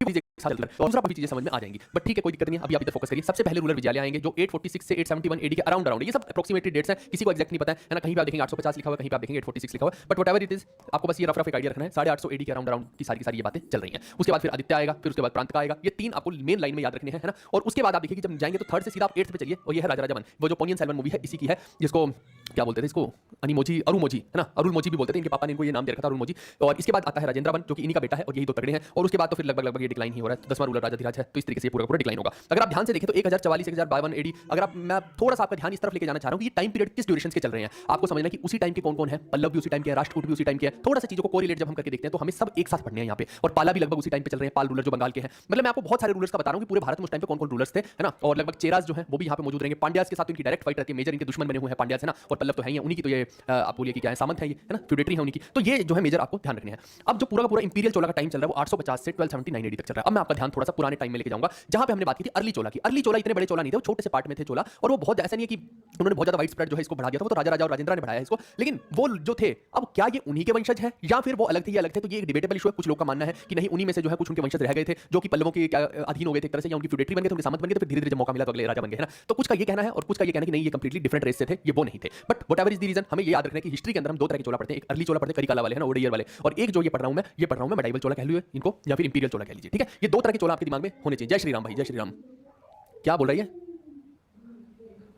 चीजें एक साथ चल रहा है और दूसरा काफी चीजें समझ में आ जाएंगी, बट ठीक है कोई दिक्कत नहीं है, अभी आप इधर फोकस करिए। सबसे पहले रूलर विजयालय आएंगे जो 846 से 871 एडी के अराउंड अराउंड, ये सब अप्रोक्सीमेटली डेट्स हैं, किसी को एक्जैक्ट नहीं पता है ना। कहीं पे आप देखेंगे 850 लिखा हुआ है, कहीं पे आप देखेंगे 846 लिखा हुआ है, बट व्हाटएवर इट इज, आपको बस ये रफ रफ एक आइडिया रखना है। 850 एडी के अराउंड अराउंड की सारी ये बातें चल रही हैं। उसके बाद फिर आदित्य आएगा, फिर उसके बाद प्रांत का आएगा, ये तीन आपको मेन लाइन में याद रखने हैं, है ना। और उसके बाद आप देखिए कि जब जाएंगे तो थर्ड से सीधा आप 8th पे चलिए, और ये है राजा राजा वन, वो जो पोनियन सेल्वन मूवी है इसी की है, जिसको क्या बोलते थे, इसको अनिमोजी अरुमोजी है ना, अरुलमोजी भी बोलते थे, इनके पापा ने इनको ये नाम दे रखा था अरुलमोजी। और इसके बाद आता है राजेंद्र वन जो कि इन्हीं का बेटा है, और यही दो तगड़े हैं। और उसके बाद तो फिर लगभग ये डिक्लाइन ही हो रहा है, 10वां रूलर राजा धीराज है, तो इस तरीके से पूरा डिक्लाइन होगा। अगर आप ध्यान से देखें तो 1044 1052 एडी, अगर आप, मैं थोड़ा सा आपका ध्यान इस तरफ लेके जाना चाह रहा हूं कि ये टाइम पीरियड किस ड्यूरेशन के चल रहे हैं, आपको समझना कि उसी टाइम के कौन-कौन है, पल्लव भी उसी टाइम के है, राष्ट्रकूट भी उसी टाइम के है। थोड़ा सा चीजों को कोरिलेट जब हम करके देखते हैं तो हमें सब एक साथ पढ़ने हैं यहाँ पे, और पाला भी लगभग उसी टाइम पे चल रहे हैं, पाल रूलर जो बंगाल के हैं। मतलब मैं आपको बहुत सारे रूलर्स का बता रहा हूं कि पूरे भारत में उस टाइम पे कौन-कौन रूलर्स थे, है ना। और लगभग चेरास जो है वो भी यहाँ पे मौजूद रहेंगे, पांड्यास के साथ इनकी डायरेक्ट फाइट रहती है, मेजर इनके दुश्मन बने हुए हैं पांड्यास, है ना। और पल्लव तो है ही, उन्हीं की तो ये आप बोलिए कि क्या है, सामंत है ये, है ना, फ्यूडेटरी है उनकी। तो ये जो है मेजर आपको ध्यान रखने हैं। अब जो पूरा का पूरा इंपीरियल चोला का टाइम चल रहा है वो 850 से 1279 एडी तक चल रहा है। अब मैं आपका ध्यान थोड़ा सा पुराने टाइम में लेके जाऊंगा, जहां पे हमने बात की थी अर्ली चोला की। अर्ली चोला इतने बड़े चोला नहीं थे, वो छोटे से पार्ट में थे चोला, और वो बहुत ऐसा नहीं है कि उन्होंने बहुत ज्यादा वाइड स्प्रेड जो है इसको बढ़ा दिया था, वो तो राजा राजा और राजेंद्र ने बढ़ाया इसको। लेकिन वो जो थे, अब क्या ये उन्हीं के वंशज है या फिर वो अलग थे, ये अलग थे, तो ये एक डिबेटेबल इशू है। कुछ लोग का मानना है कि नहीं, उन्हीं में से जो है कुछ उनके वंशज रह गए थे जो कि पल्लवों के अधीन हो गए थे एक तरह से, या उनकी फ्यूडेटरी बन गए थे, उनके सामंत बन गए, तो फिर धीरे धीरे जब मौका मिला तो अगले राजा बन गए, है ना। तो कुछ का ये कहना है और कुछ का ये कहना है कि नहीं, ये कंप्लीटली डिफरेंट रेस से थे, ये वो नहीं थे। But whatever is the reason, हमें ये याद रखना है कि हिस्ट्री के अंदर हम दो तरह के चोला पढ़ते हैं, एक अर्ली चोला पढ़ते हैं करिकाला वाले, है ना, ओडेयर वाले, और एक जो ये पढ़ रहा हूं मैं, ये पढ़ रहा हूं मैं मेडाइवल चोला कह लीजिए इनको, या फिर इंपीरियल चोला कह लीजिए, ठीक है। ये दो तरह के चोला आपके दिमाग में होने चाहिए। जय श्री राम भाई, जय श्री राम। क्या बोल रही है?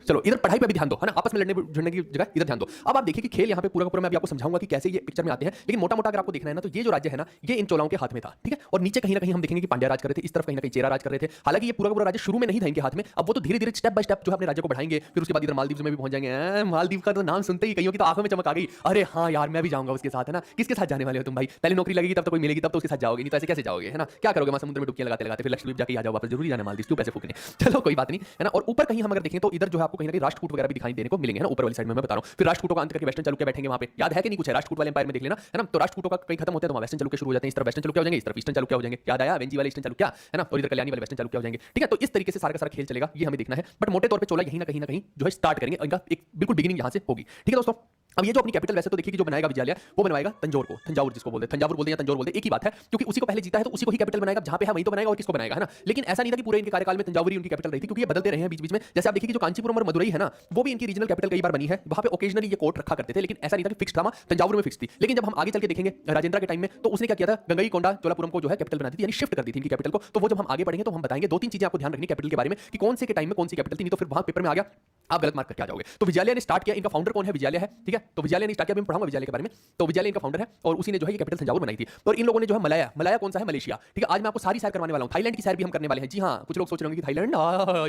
चलो इधर पढ़ाई पे भी ध्यान दो, है ना, आपस में लड़ने झड़ने की जगह इधर ध्यान दो। अब आप देखिए कि खेल यहाँ पे पूरा का पूरा मैं अभी आपको समझाऊंगा कि कैसे ये पिक्चर में आते हैं, लेकिन मोटा मोटा अगर आपको देखना है ना, तो ये जो राज्य है ना, ये इन चोलाओं के हाथ में था, ठीक है। और नीचे कहीं ना कहीं हम देखेंगे कि पांड्या राज कर रहे थे, इस तरफ कहीं ना कहीं चेरा राज कर रहे थे। हालांकि ये पूरा का पूरा राज्य शुरू में नहीं था इनके हाथ में, अब वो तो धीरे धीरे स्टेप बाय स्टेप जो है अपने राज्य को बढ़ाएंगे। फिर उसके बाद इधर मालदीव में भी पहुंच जाएंगे। मालदीव का तो नाम सुनते ही कईयों की तो आंखों में चमक आ गई, अरे हाँ यार मैं भी जाऊंगा उसके साथ, है ना। किसके साथ जाने वाले हो तुम भाई? पहले नौकरी लगेगी तब तो कोई मिलेगी, तब तो उसके साथ जाओगे, नहीं तो ऐसे कैसे जाओगे, है ना। क्या करोगे वहां समुद्र में डुबकियां लगाते लगाते, फिर लक्षद्वीप जाके आ जाओ वापस, जरूरी जाना मालदीव, क्यों पैसे फूकने। चलो कोई बात नहीं, है ना। और ऊपर कहीं हम अगर देखें तो इधर जो है आपको कहीं ना कहीं राष्ट्रकूट वगैरह भी दिखाई देने को मिलेंगे, है ना, ऊपर वाली साइड में मैं बता रहा हूं। फिर राष्ट्रकूटों का अंत करके वेस्टर्न चालुक्य बैठेंगे वहां पे, याद है कि नहीं कुछ है, राष्ट्रकूट वाले एम्पायर में देख लेना, है ना। तो राष्ट्रकूटों का कहीं खत्म होते हैं तो वहां वेस्टर्न चालुक्य शुरू हो जाते हैं, इस तरफ वेस्टर्न चालुक्य हो जाएंगे, इस तरफ ईस्टर्न चालुक्य हो जाएंगे, याद आया, वेंजी वाले ईस्टर्न चालुक्य, है ना, और इधर कल्याणी वाले वेस्टर्न चालुक्य हो जाएंगे, ठीक है। तो इस तरीके से सारा का सारा खेल चलेगा, ये हमें देखना है। बट मोटे तौर पे चोला यहीं ना कहीं जो है स्टार्ट करेंगे, इनका एक बिल्कुल बिगिनिंग यहां से होगी, ठीक है दोस्तों। अब ये जो अपनी कैपिटल वैसे तो देखिए कि जो बनाएगा विजयालय वो बनवाएगा तंजौर को, तंजावुर जिसको बोलते हैं, तंजावुर बोलते हैं या तंजौर बोलते हैं, एक ही बात है, क्योंकि उसी को पहले जीता है तो उसी को ही कैपिटल बनाएगा, जहां पे है वहीं तो बनाएगा और किसको बनाएगा, है ना। लेकिन ऐसा नहीं था कि पूरे इनके कार्यकाल में तंजावुर ही उनकी कैपिटल रही थी, क्योंकि ये बदलते रहे हैं बीच बीच में। जैसे आप देखिए कि जो कांचीपुरम और मदुरई है ना, वो भी इनकी रीजनल कैपिटल कई बार बनी है, वहां पे ओकेजनली ये कोर्ट रखा करते थे, लेकिन ऐसा नहीं था कि फिक्स था, तंजावुर में फिक्स थी। लेकिन जब हम आगे चल के देखेंगे राजेंद्र के टाइम में, तो उसने क्या किया था, गंगईकोंडा चोलापुरम को जो है कैपिटल बना दी थी, यानी शिफ्ट कर दी थी इनकी कैपिटल को। तो वो जब हम आगे बढ़ेंगे तो हम बताएंगे, दो तीन चीजें आपको ध्यान रखनी कैपिटल के बारे में कि कौन से के टाइम में कौन सी कैपिटल थी, नहीं तो फिर वहां पेपर में आ गया आप गलत मार्क करके आ जाओगे। तो विजयालय ने स्टार्ट किया, इनका फाउंडर कौन है, विजयालय है, ठीक है। तो विजयालय ने स्टार्ट किया, मैं पढ़ाऊंगा विजयालय के बारे में। तो विजयालय इनका फाउंडर है और उसी ने जो है ये कैपिटल तंजावुर बनाई थी। और इन लोगों ने जो है मलाया, मलाया कौन सा है, मलेशिया, ठीक है। आज मैं आपको सारी सैर करवाने वाला हूं, थाईलैंड की सैर भी हम करने वाले हैं। जी हां, कुछ लोग सोच रहे होंगे कि थाईलैंड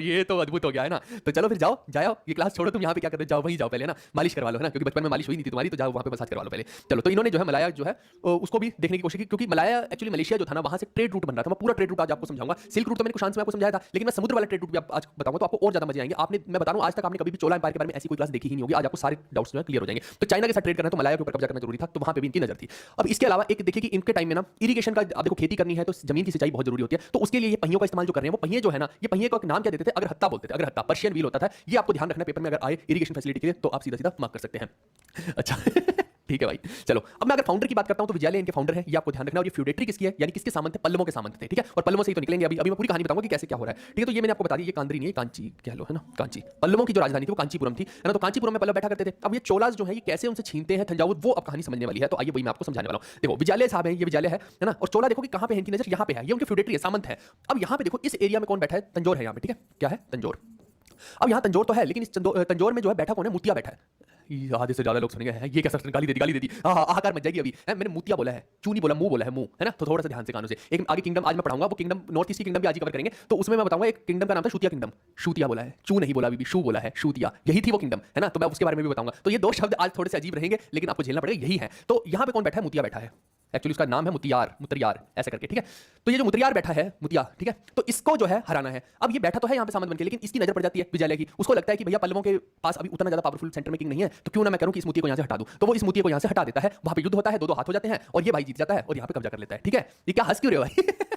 ये तो अद्भुत हो गया है ना, तो चलो फिर जाओ जाओ, ये क्लास छोड़ो, तुम यहां पे क्या कर रहे हो, जाओ वहीं जाओ पहले, है ना, मालिश करवा लो, है ना, क्योंकि बचपन में मालिश हुई नहीं थी तुम्हारी, तो जाओ वहां पे मसाज करवा लो पहले। चलो, तो इन्होंने जो है मलाया जो है उसको भी देखने की कोशिश की, क्योंकि मलाया एक्चुअली मलेशिया जो था ना, वहां से ट्रेड रूट बन रहा था। मैं पूरा ट्रेड रूट आज आपको समझाऊंगा। सिल्क रूट तो मैंने कुछ शांत में आपको समझाया था, लेकिन मैं समुद्र वाला ट्रेड रूट भी आज बताऊंगा तो आपको और ज्यादा मजे आएंगे। आपने, मैं बता रहा हूं, आज तक आपने कभी भी चोला एम्पायर के बारे में ऐसी कोई क्लास देखी ही नहीं होगी। आज आपको सारे डाउट्स जो है क्लियर हो जाएंगे। तो चाइना के साथ ट्रेड करना, तो मलाया के ऊपर कब्जा करना जरूरी था, तो वहां पे भी इनकी नजर थी। अब इसके अलावा एक देखिए कि इनके टाइम में ना इरिगेशन का, आप देखो खेती करनी है तो जमीन की सिंचाई बहुत जरूरी होती है, तो उसके लिए ये पहियों का इस्तेमाल जो कर रहे हैं, वो पहिए जो है ना, ये पहिए का नाम क्या देते थे, अगरहत्ता बोलते थे, अगरहत्ता पर्शियन व्हील होता था। ये आपको ध्यान रखना पेपर में अगर आए इरिगेशन फैसिलिटी के लिए, तो आप सीधा सीधा मार्क कर सकते हैं। अच्छा ठीक है भाई। चलो, अब मैं अगर फाउंडर की बात करता हूं तो विजयालय इनके फाउंडर है, ये आपको ध्यान रखना। और ये फ्यूडेटरी किसकी है, यानी किसके सामंत थे, पल्लवों के सामंत थे, ठीक है। और पल्लवों से ही तो निकलेंगे। अभी मैं पूरी कहानी बताऊंगा कि कैसे क्या हो रहा है, ठीक है। तो ये मैंने आपको बता दी, ये कांद्री नहीं है, कांची कह लो, है ना, कांची। पल्लवों की जो राजधानी थी वो कांचीपुरम थी, है ना। तो कांचीपुरम में पल्लव बैठा करते थे। अब ये चोलास जो है ये कैसे उनसे छीनते हैं तंजावुर, वो अब कहानी समझने वाली है। तो आइए वही मैं आपको समझाने वाला हूं। देखो, विजयालय साहब है, ये विजयालय है ना। और चोला देखो कि कहां पे है इनकी नजर, यहां पे है, ये उनके फ्यूडेटरी है, सामंत है। अब यहां पे देखो इस एरिया में कौन बैठा है, तंजौर है यहां पे, ठीक है। क्या है, तंजौर। अब यहां तंजौर तो है, लेकिन इस तंजौर में जो है बैठा कौन है, मुतिया बैठा है। आधे से ज्यादा लोग सुनेंगे हैं, ये कैसा गाली दे दी, आहाकार मच जाएगी अभी, है। मैंने मुतिया बोला है, चू नहीं बोला, मुंह बोला है, मुंह, है ना। तो थोड़ा सा ध्यान से कानों से। एक आगे किंगडम आज मैं पढ़ाऊंगा, वो किंगडम नॉर्थ ईस्ट की किंगडम भी आज ही कवर करेंगे। तो उसमें मैं बताऊंगा एक किंगडम का नाम था शूतिया किंगडम, शूतिया बोला है, चू नहीं बोला, अभी भी शू बोला है, शूतिया, यही थी वो किंगडम, है ना। तो मैं उसके बारे में भी बताऊंगा। तो ये दो शब्द आज थोड़े से अजीब रहेंगे, लेकिन आपको झेलना पड़ेगा, यही है। तो यहां पे कौन बैठा है, मुतिया बैठा है। एक्चुअली उसका नाम है मुतियार, मुतरियार ऐसे करके, ठीक है। तो ये जो मुतरियार बैठा है, मुतिया, ठीक है, तो इसको जो है हराना है। अब ये बैठा तो है यहाँ पे सामंत बनके, लेकिन इसकी नजर पड़ जाती है विजयालय की। उसको लगता है कि भैया पल्लवों के पास अभी उतना ज्यादा पावरफुल सेंटर में किंग नहीं है, तो क्यों ना मैं करूं कि इस मुतिया को यहाँ से हटा दूं। तो वो इस मुतिया को यहाँ से हटा देता है, वहां पे युद्ध होता है, दो हाथ हो जाते हैं और ये भाई जीत जाता है और यहाँ पे कब्जा कर लेता है, ठीक है। ये क्या हंस क्यों रहे हो भाई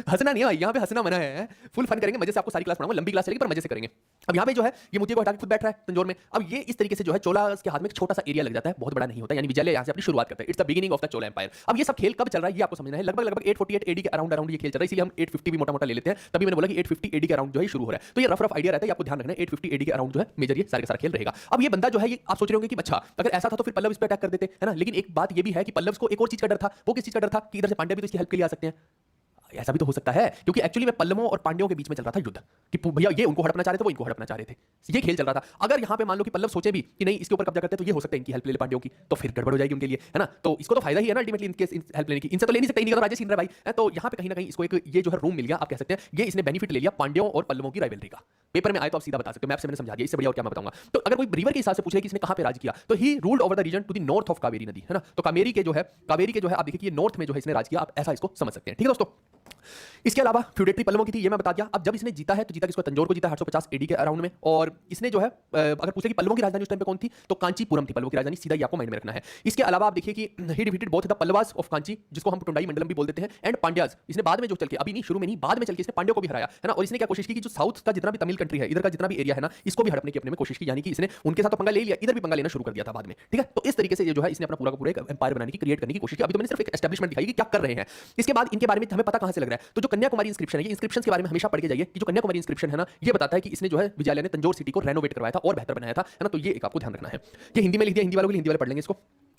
हंसना नहीं है भाई, यहाँ पे हंसना मना है, फुल फन करेंगे, मजे से। आपको सारी क्लास पढ़ाऊंगा, लंबी क्लास चलेगी पर मजे से करेंगे। अब यहाँ पे जो है ये मोती को हटा के खुद बैठ रहा है तंजौर में। अब ये इस तरीके से जो है चोला के हाथ में एक छोटा सा एरिया लग जाता है, बहुत बड़ा नहीं होता, यानी विजय यहाँ से अपनी शुरुआत करते हैं। It's the beginning of the Chola empire. अब ये सब खेल कब चल रहा है ये आपको समझना है। लगभग लगभग 848 एडी के अराउंड ये खेल चल रहा है, इसलिए हम 850 भी मोटा मोटा ले लेते हैं। तभी मैंने बोला कि 850 एडी के अराउंड जो है शुरू हो रहा है। तो ये रफ रफ आइडिया रहता है, आपको ध्यान रखना है 850 एडी के अराउंड जो है मेजर ये सारे का सारा खेल रहेगा। अब ये बंदा जो है ये आप सोच रहे होंगे कि अच्छा अगर ऐसा था तो फिर पल्लव इस पर अटैक कर देते है ना, लेकिन एक बात ये भी है कि पल्लव को एक और चीज का डर था। वो किस चीज का डर था कि इधर से पांड्या भी तो इसकी हेल्प के लिए आ सकते हैं। ऐसा भी तो हो सकता है, क्योंकि एक्चुअली में पल्लवों और पांड्यों के बीच में चल रहा था युद्ध कि भैया ये उनको हड़पना चाह रहे थे, वो इनको हड़पना चाह रहे थे। ये खेल चल रहा था। अगर यहाँ पे मान लो कि पल्लव सोचे भी कि नहीं इसके ऊपर कब्जा करते तो ये हो सकता है इनकी हेल्प ले ले पांड्यों की, तो फिर गड़बड़ हो जाएगी उनके लिए, है ना। तो इसको तो फायदा ही है ना अल्टीमेटली इनके हेल्प लेने की। इनसे तो ले नहीं सकते, इनका तो राजा छीन रहा है भाई। तो यहाँ पे कहीं ना कहीं इसको एक ये जो है रूम मिल गया, आप कह सकते हैं ये इसने बेनिफिट ले लिया पांड्यों और पल्लवों की राइवलरी का। पेपर में आए तो आप सीधा बता सकते हो, मैप से मैंने समझा दिया, इससे बढ़िया और क्या मैं बताऊंगा। तो अगर कोई रिवर के हिसाब से पूछे कि इसने कहां पे राज किया, तो he ruled over the region to the north of Kaveri नदी, है ना। तो कावेरी के जो है आप देखिए कि ये नॉर्थ में जो है इसने राज किया, आप ऐसा इसको समझ सकते हैं, ठीक है दोस्तों। इसके अलावा फ्यूडेटरी पल्लवों की थी, ये मैं बता दिया। अब जब इसने जीता है तो जीता किसको, तंजौर को जीता 850 एडी के अराउंड में। और इसने जो है अगर पूछे कि पल्लवों की राजधानी उस टाइम पे कौन थी, तो कांचीपुरम थी पल्लवों की राजधानी, सीधा ये आपको माइंड में रखना है। इसके अलावा आप देखिए कि ही defeated both the Pallavas of Kanchi, जिसको हम टुंडाई मंडलम भी बोल देते हैं, एंड पांड्याज। इसने बाद में जो चल के, अभी नहीं शुरू में नहीं, बाद में चल के इसने पांड्यों को भी हराया, है ना। और इसने क्या कोशिश की कि जो साउथ का जितना भी तमिल कंट्री है, इधर का जितना भी एरिया है ना, इसको भी हड़पने की अपने में कोशिश की, यानी कि इसने उनके साथ तो पंगा ले लिया, इधर भी पंगा लेना शुरू कर दिया था बाद में, ठीक है। तो इस तरीके से ये जो है इसने अपना पूरा का पूरा एक एम्पायर बनाने की, क्रिएट करने की कोशिश की। अभी तो मैंने सिर्फ एक एस्टैब्लिशमेंट दिखाई कि क्या कर रहे हैं। इसके बाद इनके बारे में हमें पता कहां से लग रहा है, तो जो कन्याकुमारी इंस्क्रिप्शन है, ये इंस्क्रिप्शन के बारे में हमेशा पढ़ के जाइए कि जो कन्याकुमारी इंस्क्रिप्शन है ना, ये बताता है कि इसने जो है विजयालय ने तंजौर सिटी को रेनोवेट करवाया था और बेहतर बनाया था, है ना। तो ये एक आपको ध्यान रखना है। ये हिंदी में लिख दिया, हिंदी वालों के लिए हिंदी वाले पढ़ लेंगे इसको।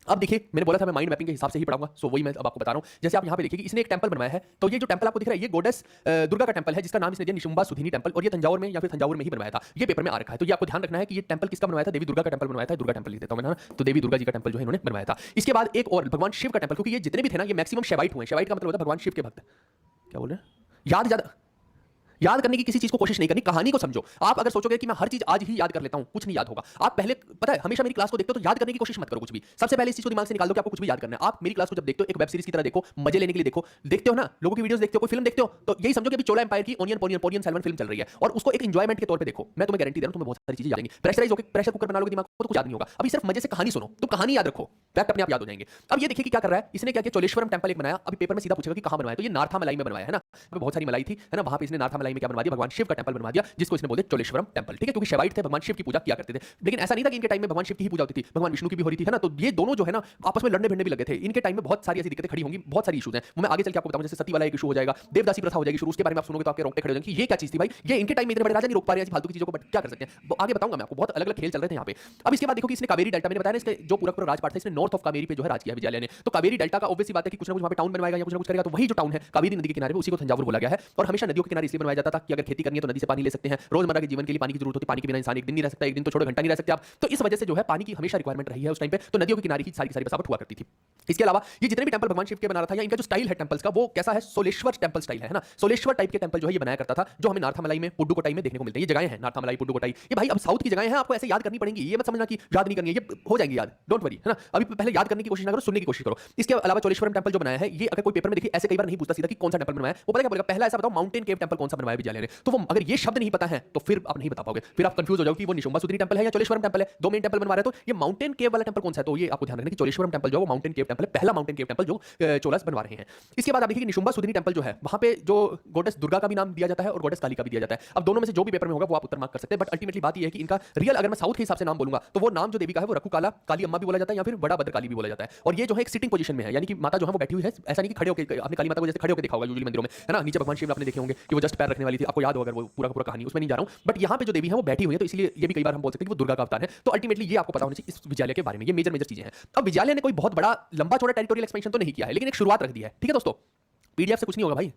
अब देखिए मैंने बोला था मैं माइंड मैपिंग के हिसाब से ही पढ़ाऊंगा, सो वही मैं अब आपको बता रहा हूं। जैसे आप यहां पे देखिए कि इसने एक टेंपल बनवाया है, तो ये जो टेंपल आपको दिख रहा है ये गोडेस दुर्गा का टेंपल है, जिसका नाम इसने दिया निशुंबा सुधिनी टेंपल, और ये तंजावुर में या फिर तंजावुर में ही बनवाया था। ये पेपर में आ रखा है, तो ये आपको ध्यान रखना है कि ये टेंपल किसका बनवाया था, देवी दुर्गा का टेंपल बनवाया था। दुर्गा टेंपल लिख देता हूं मैं ना, तो देवी दुर्गा जी का टेंपल जो है इन्होंने बनवाया था। इसके बाद एक और भगवान शिव का टेंपल, क्योंकि ये जितने भी थे ना ये मैक्सिमम शेवाइट हुए। शेवाइट का मतलब होता है भगवान शिव के भक्त। क्या बोल रहे हैं, याद करने की किसी चीज को कोशिश नहीं करनी, कहानी को समझो। आप अगर सोचोगे कि मैं हर चीज आज ही याद कर लेता हूं, कुछ नहीं याद होगा। आप पहले पता है हमेशा मेरी क्लास को देखते हो तो याद करने की कोशिश मत करो कुछ भी। सबसे पहले इस चीज को दिमाग से निकाल दो कि आपको कुछ भी याद करना है। आप मेरी क्लास को जब देखते हो एक वेब सीरीज की तरह देखो, मजे लेने के लिए देखो। देखते हो ना लोगों की वीडियोस देखते हो, कोई फिल्म देखते हो, तो यही समझो कि अभी चोला एम्पायर की ओनियन सैल्मन फिल्म चल रही है और उसको एक एंजॉयमेंट के तौर पे देखो। मैं तुम्हें गारंटी दे रहा हूं तुम्हें बहुत सारी चीजें याद आएंगी। प्रेशराइज होकर प्रेशर कुकर बना लोगे दिमाग को तो कुछ याद नहीं होगा। अभी सिर्फ मजे से कहानी सुनो, तुम कहानी याद रखो, फैक्ट अपने आप याद हो जाएंगे। अब ये देखिए कि क्या कर रहा है इसने, क्या किया चोलेश्वरम टेंपल एक बनाया। अभी पेपर में सीधा पूछेगा कि कहां बनवाया, तो ये नार्थामलाई में बनवाया है ना। बहुत सारी मलाई थी, है ना, वहां पे इसने नार्थामलाई में क्या बनवा दिया, भगवान शिव का टेंपल बनवा दिया, जिसको इसने बोले चोलेश्वरम टेंपल, ठीक है। क्योंकि शेवाइट थे, भगवान शिव की पूजा किया करते थे। लेकिन ऐसा नहीं था कि इनके टाइम में भगवान शिव की ही पूजा होती थी, भगवान विष्णु की भी हो रही थी, है ना। तो ये दोनों जो है ना आपस में लड़ने भिड़ने भी लगे थे। इनके टाइम में बहुत सारी ऐसी दिक्कतें खड़ी होंगी, बहुत सारी इशूज हैं, वो मैं आगे चल के आपको बताऊंगा। जैसे सती वाला एक इशू हो जाएगा, देवदासी प्रथा हो जाएगी शुरू, उसके बारे में आप सुनोगे तो आपके रोंगटे खड़े हो जाएंगे कि ये क्या चीज थी भाई, ये इनके टाइम में इतने बड़े राजा नहीं रोक पा रहे हैं फालतू की चीजों को, बट क्या कर सकते हैं वो आगे बताऊंगा मैं आपको। बहुत अलग अलग खेल चल रहे थे यहाँ पे। अब इसके बाद देखो कि इसने कावेरी डेल्टा, मैंने बताया ना इसके जो पूरा पूरा राजपाट था इसने नॉर्थ ऑफ कावेरी पे जो है राज किया विजयालय ने। तो कावेरी डेल्टा का ऑब्वियस सी बात है कि कुछ ना कुछ वहां पे टाउन बनवाएगा या कुछ ना कुछ करेगा। तो वही जो टाउन है कावेरी नदी के किनारे पे उसी को तंजावुर बोला गया है। और हमेशा नदियों के किनारे इसलिए बनवाया जाता था कि अगर खेती करनी है तो नदी से पानी ले सकते हैं, रोजमर्रा के जीवन के लिए पानी की जरूरत होती है, पानी के बिना इंसान एक दिन नहीं रह सकता, एक दिन तो छोड़ो घंटा नहीं रह सकते आप। तो इस वजह से जो है पानी की हमेशा रिक्वायरमेंट रही है उस टाइम पे, तो नदियों के किनारे ही सारी की सारी बसावट हुआ करती थी। इसके अलावा ये जितने भी टेंपल भगवान शिव के बना रहा था या इनका जो स्टाइल है टेंपल्स का वो कैसा है, सोलेश्वर टेंपल स्टाइल है ना। सोलेश्वर टाइप के टेंपल जो है ये बनाया करता था, जो हमें नार्थामलाई में पुडुकोट्टई में देखने को मिलते हैं। ये जगहें हैं नार्थामलाई पुडुकोट्टई, ये भाई अब साउथ की जगहें हैं, आपको ऐसे याद करनी पड़ेंगी। ये मत समझना कि याद नहीं करनी है, ये हो जाएंगी याद, डोंट वरी, है ना। अभी पहले याद करने की कोशिश ना करो, सुनने की कोशिश करो। इसके अलावा चोलेश्वरम टेंपल जो बनाया है ये अगर कोई पेपर में देखिए ऐसे कई बार नहीं पूछता सीधा कि कौन सा टेंपल बनवाया, वो पता क्या बोलेगा, पहला ऐसा बताओ माउंटेन केव टेंपल कौन सा बनवाया विजयालय ने। तो वो अगर ये शब्द नहीं पता है तो फिर आप नहीं बता पाओगे, फिर आप कंफ्यूज हो जाओगे कि वो निशुंबा सुधीनी टेंपल है या चोलेश्वरम टेंपल है। दो मेन टेंपल बनवा रहे, तो ये माउंटेन केव वाला टेंपल कौन सा है, तो ये आपको ध्यान रखना कि चोलेश्वरम टेंपल जो है वो माउंटेन केव टेंपल है, पहला माउंटेन केव टेंपल जो चोलास बनवा रहे हैं। इसके बाद आप देखिए कि निशुंबा सुधीनी टेंपल जो है वहां पे जो गॉडेस दुर्गा का भी नाम दिया जाता है और गॉडेस काली का भी दिया जाता है। अब दोनों में से जो भी पेपर में होगा वो आप उत्तर मार्क कर सकते हैं, बट अल्टीमेटली बात ये है कि इनका रियल अगर मैं साउथ के हिसाब से नाम बोलूंगा तो वो नाम जो देवी का है वो रखू काला काली अम्मा भी बोला जाता है या फिर बड़ा भद्रकाली भी बोला जाता है। और ये जो है एक सिटिंग पोजीशन में है, यानी कि माता जो है वो बैठी हुई है, ऐसा नहीं कि खड़े होकर। आपने काली माता को जैसे खड़े होकर देखा होगा यूजुअली मंदिरों में, है ना, नीचे भगवान शिव आपने देखे होंगे कि वो जस्ट पैर रखने वाली थी, आपको याद होगा अगर वो पूरा पूरा कहानी, उसमें नहीं जा रहा हूं। बट यहाँ पे जो देवी है वो बैठी हुई है, तो इसलिए ये भी कई बार हम बोल सकते हैं कि वो दुर्गा का अवतार है। तो अल्टीमेटली ये आपको पता होना चाहिए इस विद्यालय के बारे में, ये मेजर मेजर चीजें हैं। अब विद्यालय ने कोई बहुत बड़ा लंबा चौड़ा टेरिटोरियल एक्सपेंशन तो नहीं किया है, लेकिन एक शुरुआत रख दी है, ठीक है दोस्तों। पीडीएफ से कुछ नहीं होगा भाई,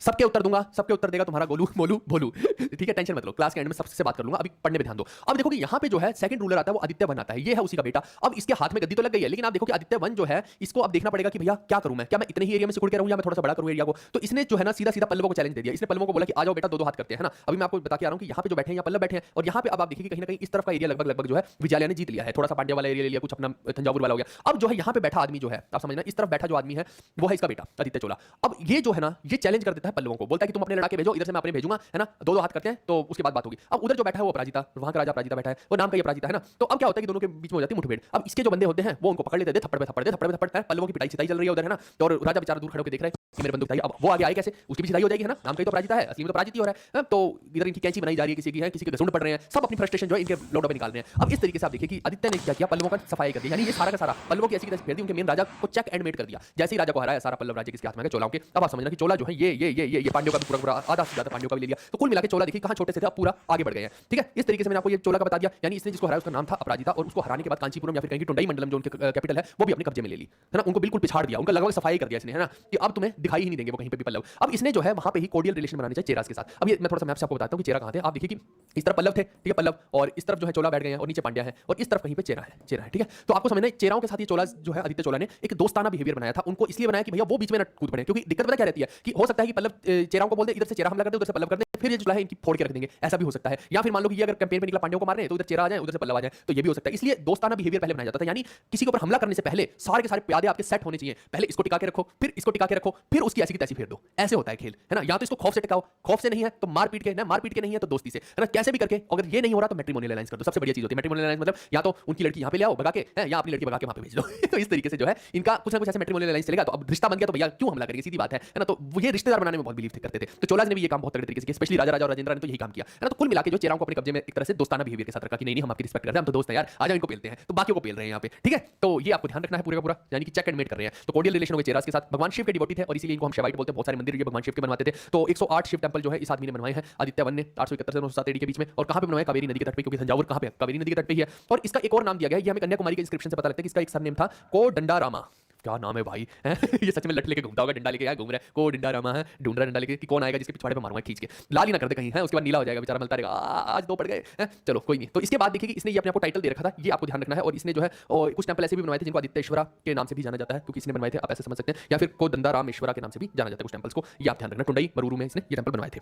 सबके उत्तर दूंगा, सबके उत्तर देगा तुम्हारा गोलू मोलू भोलू, ठीक है, टेंशन मत लो, क्लास के एंड में सबसे बात कर लूंगा, अभी पढ़ने पे ध्यान दो। अब देखो कि यहाँ पे जो है सेकंड रूलर आता है वो आदित्य वन आता है, ये है उसी का बेटा। अब इसके हाथ में गद्दी तो लग गई है, लेकिन आप देखो कि आदित्य वन जो है इसको अब देखना पड़ेगा कि भैया क्या करूं मैं, क्या मैं इतने ही एरिया में सिकुड़ के रहूं या मैं थोड़ा सा बड़ा करूं एरिया को। तो इसने जो है ना सीधा सीधा पल्लवों को चैलेंज दे दिया, इसने पल्लवों को बोला कि आ जाओ बेटा दो दो हाथ करते हैं, है ना। अभी मैं आपको बता के आ रहा हूं कि यहाँ पे जो बैठे हैं यहाँ पल्लव बैठे हैं, और यहाँ पे अब आप देखिए कहीं ना कहीं इस तरफ का एरिया लगभग लगभग जो है विजयालय ने जीत लिया है, थोड़ा सा पांड्या वाला एरिया ले लिया, कुछ अपना तंजावुर वाला हो गया। अब जो है यहाँ पे बैठा आदमी जो है आप समझना, इस तरफ बैठा जो आदमी है वो है इसका बेटा आदित्य चोला। अब ये जो है ना ये चैलेंज कर देता है पल्लवों को, बोलता है कि तुम अपने लड़के भेजो, इधर से मैं अपने भेजूंगा, है ना, दो दो हाथ करते हैं तो उसके बाद बात होगी। अब उधर जो बैठा है वो अपराजिता, वहां का राजा अपराजिता बैठा है, वो नाम का ये अपराजिता है ना। तो अब क्या होता है कि दोनों के बीच में हो जाती है मुठभेड़। अब इसके जो बंदे होते हैं वो उनको पकड़ लेते हैं, थप्पड़ पे थप्पड़, पल्लवों की पिटाई सिताई चल रही है उधर, है ना। और राजा बेचारा दूर खड़े होकर देख रहा है कि मेरे बंदूक चाहिए। अब वो आगे आए कैसे, उसकी भी सिधाई हो जाएगी है ना, नाम का ही तो अपराजिता है, असली में तो पराजित ही हो रहा है। तो इधर इनकी कैंची बनाई जा रही है, किसी की है, किसी के घसुंड पड़ रहे हैं, सब अपनी फ्रस्ट्रेशन जो है इनके लोडों पे निकाल रहे हैं। अब इस तरीके से आप देखिए कि आदित्य ने क्या किया, पल्लवों का सफाई कर दिया, यानी ये सारा का सारा पल्लवों की ऐसी की तैसी फेर दी, उनके मेन राजा को चेक एंड मेट कर दिया। जैसे ही राजा को हराया, सारा पल्लव राज्य किसके हाथ में आ गया, चोलाओं के। अब आप समझना कि चोला जो है ये पांड्यों का भी पूरा आधा से ज्यादा पांड्यों का भी ले लिया। तो कुल मिला के चोला देखिए कहां छोटे से थे, अब पूरा आगे बढ़ गए हैं। ठीक है, इस तरीके से मैंने आपको ये चोला का बता दिया, यानी इसने जिसको हराया उसका नाम था अपराजिता, और उसको हराने के बाद कांचीपुरम या फिर कहीं की टुंडई मंडलम जो उनके कैपिटल है वो भी अपने कब्जे में ले ली, है ना, उनको बिल्कुल पिछाड़ दिया, उनका लगभग सफाई कर दिया इसने, है ना, कि अब तुम्हें दिखाई ही नहीं देंगे वो कहीं पे भी पल्लव। अब इसने जो है वहां पे ही कोर्डियल रिलेशन बनाने चाहिए चेरास के साथ। अब ये मैं थोड़ा सा मैप से आपको बताता हूं कि चेरा कहां थे। आप देखिए कि इस तरफ पल्लव थे, ठीक है, पल्लव, और इस तरफ जो है चोला बैठ गए हैं और नीचे पांड्या है, और इस तरफ कहीं पे चेरा है, ठीक है। तो आपको समझना है चेराओं के साथ ये चोला जो है आदित्य चोला ने एक दोस्ताना बिहेवियर बनाया था, उनको इसलिए बनाया कि भैया वो बीच में न कूद पड़े, क्योंकि दिक्कत पता क्या रहती है कि हो सकता है कि पल्लव चेराओं को बोल दे इधर से चेरा हमला कर दे, उधर से पल्लव कर दे, फिर ये चोला है इनकी फोड़ के रख देंगे, ऐसा भी हो सकता है। या फिर मान लो कि ये अगर कैंपेन में निकला पांड्यों को मारने हैं तो उधर चेरा आ जाए, उधर से पल्लव आ जाए, तो ये भी हो सकता है। इसलिए दोस्ताना बिहेवियर पहले बनाया जाता था, यानी किसी के ऊपर हमला करने से पहले सारे के सारे प्यादे आपके सेट होने चाहिए, पहले इसको टिका के रखो, फिर इसको टिका के रखो, फिर उसकी ऐसी की तैसी फेर दो। ऐसे होता है खेल, है ना। या तो इसको खौफ से टिकाओ, खौफ से नहीं है तो मार पीट के, ना मार पीट के नहीं है तो दोस्ती से, है ना, कैसे भी करके। अगर ये नहीं हो रहा तो मैट्रिमोनियल अलायंस कर दो, सबसे बढ़िया चीज होती है मैट्रिमोनियल अलायंस। मतलब या तो उनकी लड़की यहां पे ले आओ भगा के, या अपनी लड़की भगा के वहां पे भेज दो तो इस तरीके से जो है इनका कुछ ना कुछ ऐसे मैट्रिमोनियल अलायंस चलेगा। तो अब रिश्ता बन गया तो भैया क्यों हमला करेंगे, सीधी बात है ना। तो ये रिश्तेदार बनाने में बहुत बिलीव करते थे, तो चोलाज ने भी ये काम बहुत तगड़े तरीके से किया, स्पेशली राजा और राजेंद्र ने तो यही काम किया, है ना। तो कुल मिला के जो चेराओं को अपने कब्जे में एक तरह से दोस्ताना बिहेवियर के साथ रखा कि नहीं हम आपकी रिस्पेक्ट करते हैं, हम तो दोस्त हैं यार, आ जाओ इनको पेलते हैं, तो बाकियों को पेल रहे हैं यहाँ पे, ठीक है। तो ये आपको ध्यान रखना है पूरा का पूरा, यानी कि चेक एंड मेट कर रहे हैं। तो कोर्डियल रिलेशन हो गए चेरास के साथ। भगवान शिव के डिवोटी थे और इसीलिए इनको हम शिवाइट बोलते हैं। बहुत सारे मंदिर ये भगवान शिव के बनवाते थे। तो 108 शिव टेंपल जो है इस आदमी ने बनवाए हैं, आदित्य वन ने 871 से 907 एडी के बीच में। और कहां पे बनवाए, कावेरी नदी के तट पे, क्योंकि तंजावुर कहां पे है, कावेरी नदी के तट पे ही है। और इसका एक और नाम दिया गया है, ये हमें कन्याकुमारी के इंस्क्रिप्शन से पता लगता है कि इसका एक सरनेम था कोडंडारामा। क्या नाम है भाई ये सच में लट लेके घूमता होगा, डंडा लेके यार घूम रहा है, को डंडा रामा है, ढूंढ रहा डंडा लेके कि कौन आएगा जिसके पिछवाड़े पे मारूंगा खींच के, लाल ही ना कर दे कहीं, है, उसके बाद नीला हो जाएगा बेचारा, मलता रहेगा आज दो पड़ गए हैं, चलो कोई नहीं। तो इसके बाद देखिए कि इसने ये अपने आप को टाइटल दे रखा था, ये आपको ध्यान रखना है। और इसने जो है कुछ टेंपल ऐसे भी बनवाए थे जिनको आदित्येश्वरा के नाम से भी जाना जाता है, क्योंकि इसने बनवाए थे, आप ऐसे समझ सकते हैं, या फिर कोदंडा रामेश्वरा के नाम से भी जाना जाता है कुछ टेंपल्स को, ये आप ध्यान रखना। टुंडई मरूरू में इसने ये टेंपल बनवाए थे,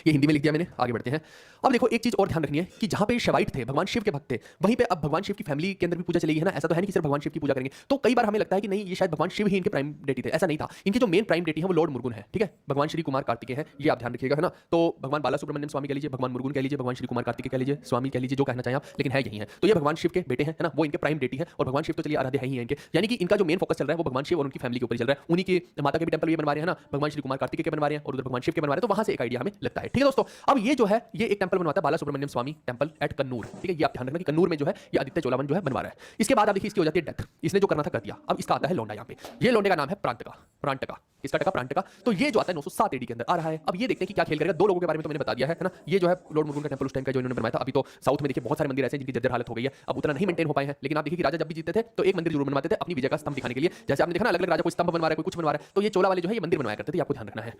ये हिंदी में लिख दिया मैंने, आगे बढ़ते हैं। अब देखो एक चीज और ध्यान रखनी है कि जहां पे शिवाइट थे, भगवान शिव के भक्त थे, वहीं पे अब भगवान शिव की फैमिली के अंदर भी पूजा चलेगी, है ना। ऐसा तो है नहीं कि सिर्फ भगवान शिव की पूजा करेंगे। तो कई बार हमें लगता है कि नहीं ये शायद भगवान शिव ही इनके प्राइम डेटी थे, ऐसा नहीं था। इनके जो मेन प्राइम डेटी है वो लॉर्ड मुर्गुन है, ठीक है, भगवान श्री कुमार कार्तिकेय है, ये आप ध्यान रखिएगा, है ना। तो भगवान बाला सुब्रमण्यम स्वामी कह लीजिए, भगवान मुर्गुन कह लीजिए, भगवान श्री कुमार कार्तिकेय कह लीजिए, स्वामी कह लीजिए, जो कहना चाहें आप, लेकिन है यही है। तो ये भगवान शिव के बेटे हैं, है ना, वो इनके प्राइम डेटी है। और भगवान शिव तो चलिए आराध्य है ही है इनके, यानी कि इनका जो मेन फोकस चल रहा है वो भगवान शिव और उनकी फैमिली के ऊपर चल रहा है। उन्हीं के माता के भी टेंपल ये बनवा रहे हैं ना, भगवान श्री कुमार कार्तिकेय के बनवा रहे हैं और उधर भगवान शिव के बनवा रहे हैं, तो वहां से एक आइडिया हमें लगता है, ठीक है दोस्तों। अब ये जो है ये एक टेंपल बनवाता है बाला सुब्रमण्यम स्वामी टेंपल एट कन्नूर, ठीक है, ये आप ध्यान रखना कि कन्नूर में जो है ये आदित्य चोलावन जो है बनवा रहा है। इसके बाद आप देखिए इसकी हो जाती है डेथ, इसने जो करना था कर दिया। अब इसका आता है लौंडा, यहाँ पे ये लौंडे का नाम है प्रांतका, इसका टका प्रांतका। तो ये जो आता है 907 एडी के अंदर आ रहा है। अब ये देखते हैं कि क्या खेल करेगा। दो लोगों के बारे में तो मैंने बता दिया है ना। ये जो है लॉर्ड मुर्गुन का टेंपल उस टाइम का जो इन्होंने बनवाया था। अभी तो साउथ में देखिए बहुत सारे मंदिर ऐसे हैं जिनकी जर्जर हालत हो गई है, अब उतना नहीं मेंटेन हो पाए हैं। लेकिन आप देखिए कि राजा जब भी जीतते थे तो एक मंदिर जरूर बनवाते थे अपनी विजय का स्तंभ दिखाने के लिए। जैसे आपने देखा ना, अलग अलग राजा कोई स्तंभ बनवा रहा है, कोई कुछ बनवा रहा है, तो ये चोला वाले जो है ये मंदिर बनवाया करते थे, आपको ध्यान रखना है।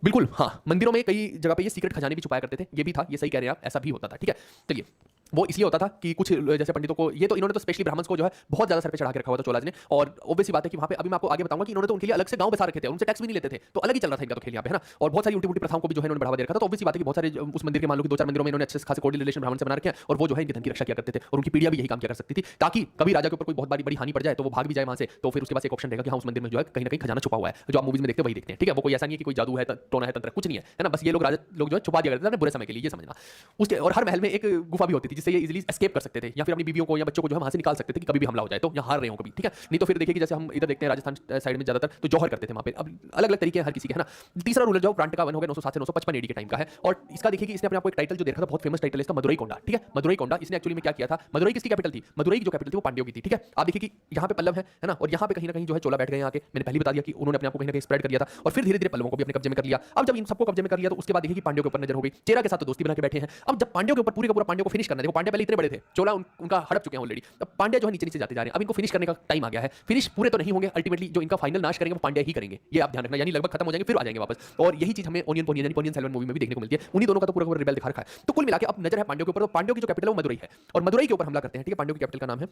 बिल्कुल हाँ, मंदिरों में कई जगह पे ये सीक्रेट खजाने भी छुपाया करते थे, ये भी था, ये सही कह रहे हैं आप, ऐसा भी होता था, ठीक है। चलिए वो इसलिए होता था कि कुछ जैसे पंडितों को, ये तो इन्होंने तो स्पेशली ब्राह्मण्स को जो है बहुत ज्यादा सर पे चढ़ा के रखा हुआ था चोलाज ने। और ऑब्वियस सी बात है कि वहां पे अभी मैं आपको आगे बताऊंगा कि इन्होंने तो उनके लिए अलग से गांव बसा रखे थे, उनसे टैक्स भी नहीं लेते थे, तो अलग ही चल रहा था इनका तो खेल यहाँ पे, है ना। और बहुत सारी उल्टी उल्टी प्रथाओं को भी जो है इन्होंने बढ़ावा दे रखा था। तो ऑब्वियस सी बात है कि बहुत सारे उस मंदिर के मान लो कि दो चार मंदिरों में इन्होंने अच्छे खासे कोर्डियल रिलेशन ब्राह्मण से बना रखे हैं, और वो जो है इनके धन की रक्षा किया करते थे, और उनकी पीढ़ियां भी यही काम किया कर सकती थी, ताकि कभी राजा के ऊपर कोई बहुत बड़ी हानि पड़ जाए तो वो भाग भी जाए वहां से, तो फिर उसके पास एक ऑप्शन रहेगा कि हाँ उस मंदिर में जो है कहीं ना कहीं खजाना छुपा हुआ है, जो आप मूवीज में देखते हैं वही देखते हैं, ठीक है। वो कोई ऐसा नहीं है कि कोई जादू है, टोना है, तंत्र, कुछ नहीं है ना। बस ये लोग राजा लोग जो है छुपा दिया करते थे बुरे समय के लिए, ये समझना। उसके और हर महल में एक गुफा भी होती थी जिससे ये इजीली एस्केप कर सकते थे, या फिर अपनी बीवियों को या बच्चों को जो है वहां से निकाल सकते थे कि कभी भी हमला हो जाए तो यहाँ हार रहे हो कभी, ठीक है। नहीं तो फिर देखिए कि जैसे हम इधर देखते हैं राजस्थान साइड में ज्यादातर तो जौहर करते थे वहां पे। अब अलग अलग तरीके हैं हर किसी के, है ना। तीसरा रूलर जो प्रांत का वन हो गया 907 से 955 एडी के टाइम का है। और इसका देखिए कि इसने अपने आपको एक टाइटल जो देखा था, बहुत फेमस टाइटल है इसका, मदुरई कोंडा, ठीक है। मदुरई कोंडा इसने एक्चुअली में क्या किया था, मदुरई किसकी कैपिटल थी, मदुरई की जो कैपिटल थी वो पांड्यों की थी, ठीक है। आप देखिए कि यहाँ पे पल्लव है ना, और यहाँ पे कहीं ना कहीं जो है चोला बैठ गए आके। मैंने पहले बता दिया कि उन्होंने अपने आपको कहीं ना कहीं स्प्रेड कर दिया था, और फिर धीरे धीरे पल्लवों को भी अपने कब्जे में कर लिया। अब जब इन सबको कब्जे में कर लिया तो उसके बाद देखिए कि पांड्यों के ऊपर नजर हो गई, चेरा के साथ तो दोस्ती बना के बैठे हैं। अब जब पांड्यों के ऊपर पूरी का पूरा पांड्यों को फिनिश करना है, देखो पांड्या पहले इतने बड़े थे, चोला उनका हड़प चुके हैं ऑलरेडी, अब पांड्या जो है नीचे नीचे जाते जा रहे हैं। अब इनको फिनिश करने का टाइम आ गया है। फिनिश पूरे तो नहीं होंगे, अल्टीमेटली जो इनका फाइनल नाश करेंगे वो पांड्या ही करेंगे, ये आप ध्यान रखना। यानी लगभग खत्म हो जाएंगे फिर आ जाएंगे वापस। और यही चीज हमें ओनियन पोनियन यानी पोनियन सेल्वन मूवी में भी देखने को मिलती है। उन्हीं दोनों का तो पूरा पूरा रिबेल दिखा रखा है। तो कुल मिलाकर अब नजर है पांड्यों के ऊपर। तो पांड्यों की जो कैपिटल है वो मदुरई है, और मदुरई के ऊपर हमला करते हैं, ठीक है। पांड्यों की कैपिटल का नाम है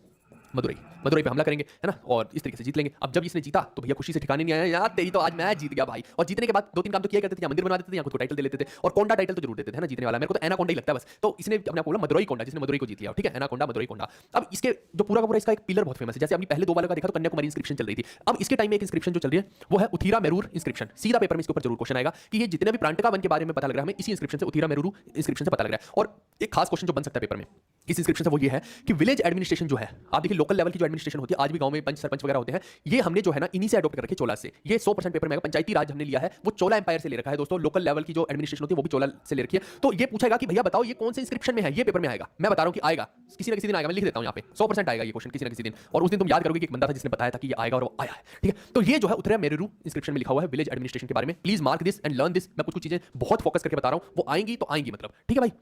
मदुरई, मदुरई पे हमला करेंगे, है ना, और इस तरीके से जीत लेंगे। अब जब इसने जीता तो भैया खुशी से ठिकाने नहीं आया, यार तेरी तो आज मैं जीत गया भाई। और जीतने के बाद दो तीन काम तो किया करते थे, या मंदिर बना देते थे या खुद को टाइटल दे लेते थे, और कोंडा टाइटल तो जरूर देते थे ना जीतने वाला। मेरे को तो एना कोंडा ही लगता है बस। तो इसने अपने आप बोला मदुरई कोंडा, जिसने मदुरई को जीत लिया, ठीक है, एनाकोंडा मदुरई कोंडा। अब इसके जो पूरा का पूरा इसका एक पिलर बहुत फेमस है, जैसे आपने पहले दो वालों का देखा तो कन्याकुमारी इंस्क्रिप्शन चल रही थी। अब इसके टाइम में एक इंस्क्रिप्शन जो चल रही है वो है उथीरा मेरूर इंस्क्रिप्शन। सीधा पेपर में इसके ऊपर जरूर क्वेश्चन आएगा कि ये जितने भी प्रांटका वन के बारे में पता लग रहा है हमें इसी इंस्क्रिप्शन से, उथीरा मेरूर इंस्क्रिप्शन से पता लग रहा है। और एक खास क्वेश्चन जो बन सकता है पेपर में इस इंस्क्रिप्शन से वो ये है कि विलेज एडमिनिस्ट्रेशन जो है, आप देखिए लोकल लेवल की जो एडमिनिस्ट्रेशन होती है, आज भी गांव में पंच सरपंच वगैरह होते हैं, ये हमने जो है ना इन्हीं से अडॉप्ट कर रखी है, चोला से। ये 100% पेपर में आएगा, पंचायती राज हमने लिया है वो चोला एम्पायर से ले रखा है दोस्तों। लोकल लेवल की जो एडमिनिस्ट्रेशन होती है वो भी चोला से ले रखी है। तो ये पूछेगा कि भैया बताओ ये कौन से इंस्क्रिप्शन में है, ये पेपर में आएगा। मैं बता रहा हूं कि आएगा, किसी ना किसी दिन आएगा, मैं लिख देता हूं यहाँ पे 100% आएगा ये क्वेश्चन किसी ना किसी दिन। और उस दिन तुम याद करोगे कि एक बंदा था जिसने बताया था कि ये आएगा और वो आया है, ठीक है। तो ये जो है उथीरा मेरूर इंस्क्रिप्शन में लिखा हुआ है विलेज एडमिनिस्ट्रेशन के बारे में। Please mark this and learn this. मैं कुछ चीजें बहुत फोकस करके बता रहा हूं, वो आएंगी तो आएंगी, मतलब ठीक है भाई।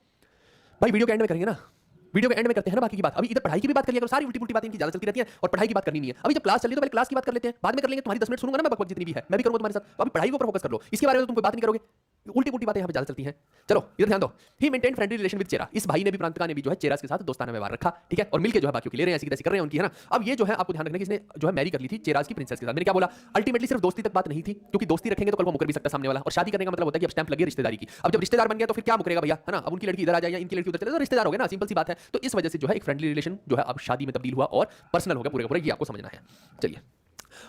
भाई वीडियो के एंड में करेंगे ना, वीडियो के एंड में करते हैं ना बाकी की बात। अभी इधर पढ़ाई की भी बात कर लिया करो, सारी उल्टी पुल्टी बातें इनकी ज्यादा चलती रहती हैं और पढ़ाई की बात करनी नहीं है। अभी जब क्लास चल रही है तो पहले क्लास की बात कर लेते हैं, बाद में कर लेंगे। तुम्हारी 10 मिनट सुनूंगा ना मैं बकवास जितनी भी है, मैं भी करूंगा तुम्हारे साथ। तो अभी पढ़ाई के ऊपर फोकस कर लो, इसके बारे में तुम कोई बात नहीं करोगे, उल्टी पुल्टी बातें यहाँ पे ज्यादा चलती हैं। चलो इधर ध्यान दो। ही मेंटेन फ्रेंडली रिलेशन विद चेरा। इस भाई ने भी, प्रांतका ने भी जो है चेरास के साथ दोस्ताना व्यवहार रखा, ठीक है, और मिलके जो है बाकियों की ले रहे हैं, ऐसी तैसी कर रहे हैं उनकी, है ना। अब ये जो है आपको ध्यान रखना कि इसने जो है मैरी कर ली थी चेरास की प्रिंसेस के साथ। मैंने क्या बोला, अल्टीमेटली सिर्फ दोस्ती तक बात नहीं थी, क्योंकि दोस्ती रखेंगे तो कल वो मुकर भी सकता सामने वाला। और शादी करने का मतलब होता है कि अब स्टैंप लगी रिश्तेदारी की। अब जब रिश्तेदार बन गया तो फिर क्या मुकरेगा भैया, है ना। अब उनकी लड़की इधर आ जाए या इनकी लड़की उधर चले तो रिश्तेदार हो गए ना, सिंपल सी बात है। तो इस वजह से जो है एक फ्रेंडली रिलेशन जो है अब शादी में तब्दील हुआ और पर्सनल हो गया पूरे का पूरा, ये आपको समझना है। चलिए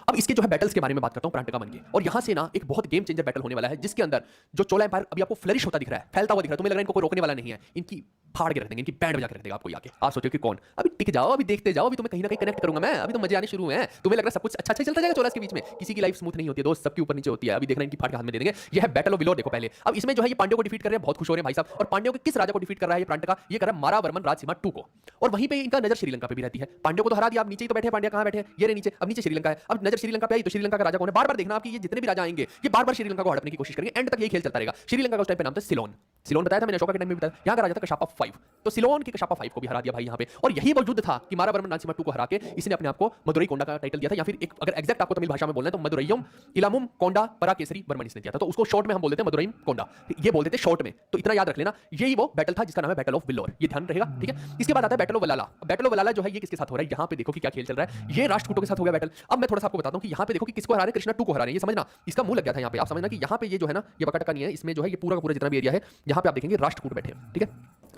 अब इसके जो है बैटल्स के बारे में बात करता हूं प्रांतका वन के। और यहां से ना एक बहुत गेम चेंजर बैटल होने वाला है, जिसके अंदर जो चोला एम्पायर अभी आपको फ्लरिश होता दिख रहा है, फैलता हुआ दिख रहा है, तुम्हें लग रहा है इनको कोई रोकने वाला नहीं है, इनकी फाड़ के रख देंगे, इनकी बैंड बजा के रख देगा आपको आके। आप सोचो कि कौन, अभी टिक जाओ, अभी देखते जाओ, अभी तुम्हें कहीं ना कहीं कनेक्ट करूंगा मैं, अभी तो मजे आने शुरू हुए हैं। तुम्हें लग रहा है सब कुछ अच्छा अच्छा चलता जाएगा चोलास के बीच में, किसी की लाइफ स्मूथ नहीं होती है दोस्त, सबकी ऊपर नीचे होती है। अभी देखना इनकी फाड़ के हाथ में दे देंगे। ये है बैटल ऑफ विलोर, देखो पहले। अब इसमें जो है ये पांड्यों को डिफीट कर रहे हैं, बहुत खुश हो रहे हैं भाई साहब। और पांड्यों के किस राजा को डिफीट कर रहा है ये प्रांतका, ये कर रहा है मारावर्मन राजसीमा 2 को। और वहीं पे इनका नजर श्रीलंका पे भी रहती है। पांड्यों को तो हरा दिया, अब नीचे ही तो बैठे हैं पांड्या, कहां बैठे हैं ये रे नीचे, अब नीचे श्रीलंका है। अब नजर श्रीलंका पे आई तो श्रीलंका का राजा कौन है, बार बार देखना आपकी, ये जितने भी राजा आएंगे ये बार बार श्रीलंका को हड़पने की कोशिश करेंगे, एंड तक यही खेल चलता रहेगा। श्रीलंका का उस टाइम पे नाम था सिलोन। सिलोन बताया था मैंने, अशोका के टाइम में बताया। यहाँ का राजा था कशापा 5, तो सिलोन के कशापा 5 को भी हरा दिया भाई यहाँ पे। और यही वो युद्ध था कि मारावर्मन राजसीमा 2 को हरा के इसने अपने आप को मदुरई कोंडा का टाइटल दिया था, या फिर एक अगर एग्जैक्ट आपको तमिल भाषा में बोलना है तो मदुरैयम इलामुम कोंडा पराकेसरी वर्मन इसने दिया था। तो उसको शॉर्ट में हम बोलते थे मदुरई कोंडा, ये बोलते थे शॉर्ट में। तो इतना याद रख लेना, यही वो बैटल था जिसका नाम है बैटल ऑफ विलोर, ये ध्यान रहेगा, ठीक है। इसके बाद आता है बैटल ऑफ वलाला। बैटल ऑफ वलाला जो है ये किसके साथ हो रहा है, यहाँ पे देखो कि क्या खेल चल रहा है। ये राष्ट्रकूटों के साथ हो गया बैटल। अब मैं थोड़ा सा आपको बताता हूँ कि यहाँ पे देखो कि किसको हरा रहे हैं, कृष्णा 2 को हरा रहे हैं, ये समझना। इसका मुंह लग गया था यहाँ पे, आप समझना कि यहाँ पे ये जो है ना ये बका टका नहीं है, इसमें जो है ये पूरा का पूरा जितना भी एरिया है यहाँ पे आप देखेंगे राष्ट्रकूट बैठे हैं, ठीक है,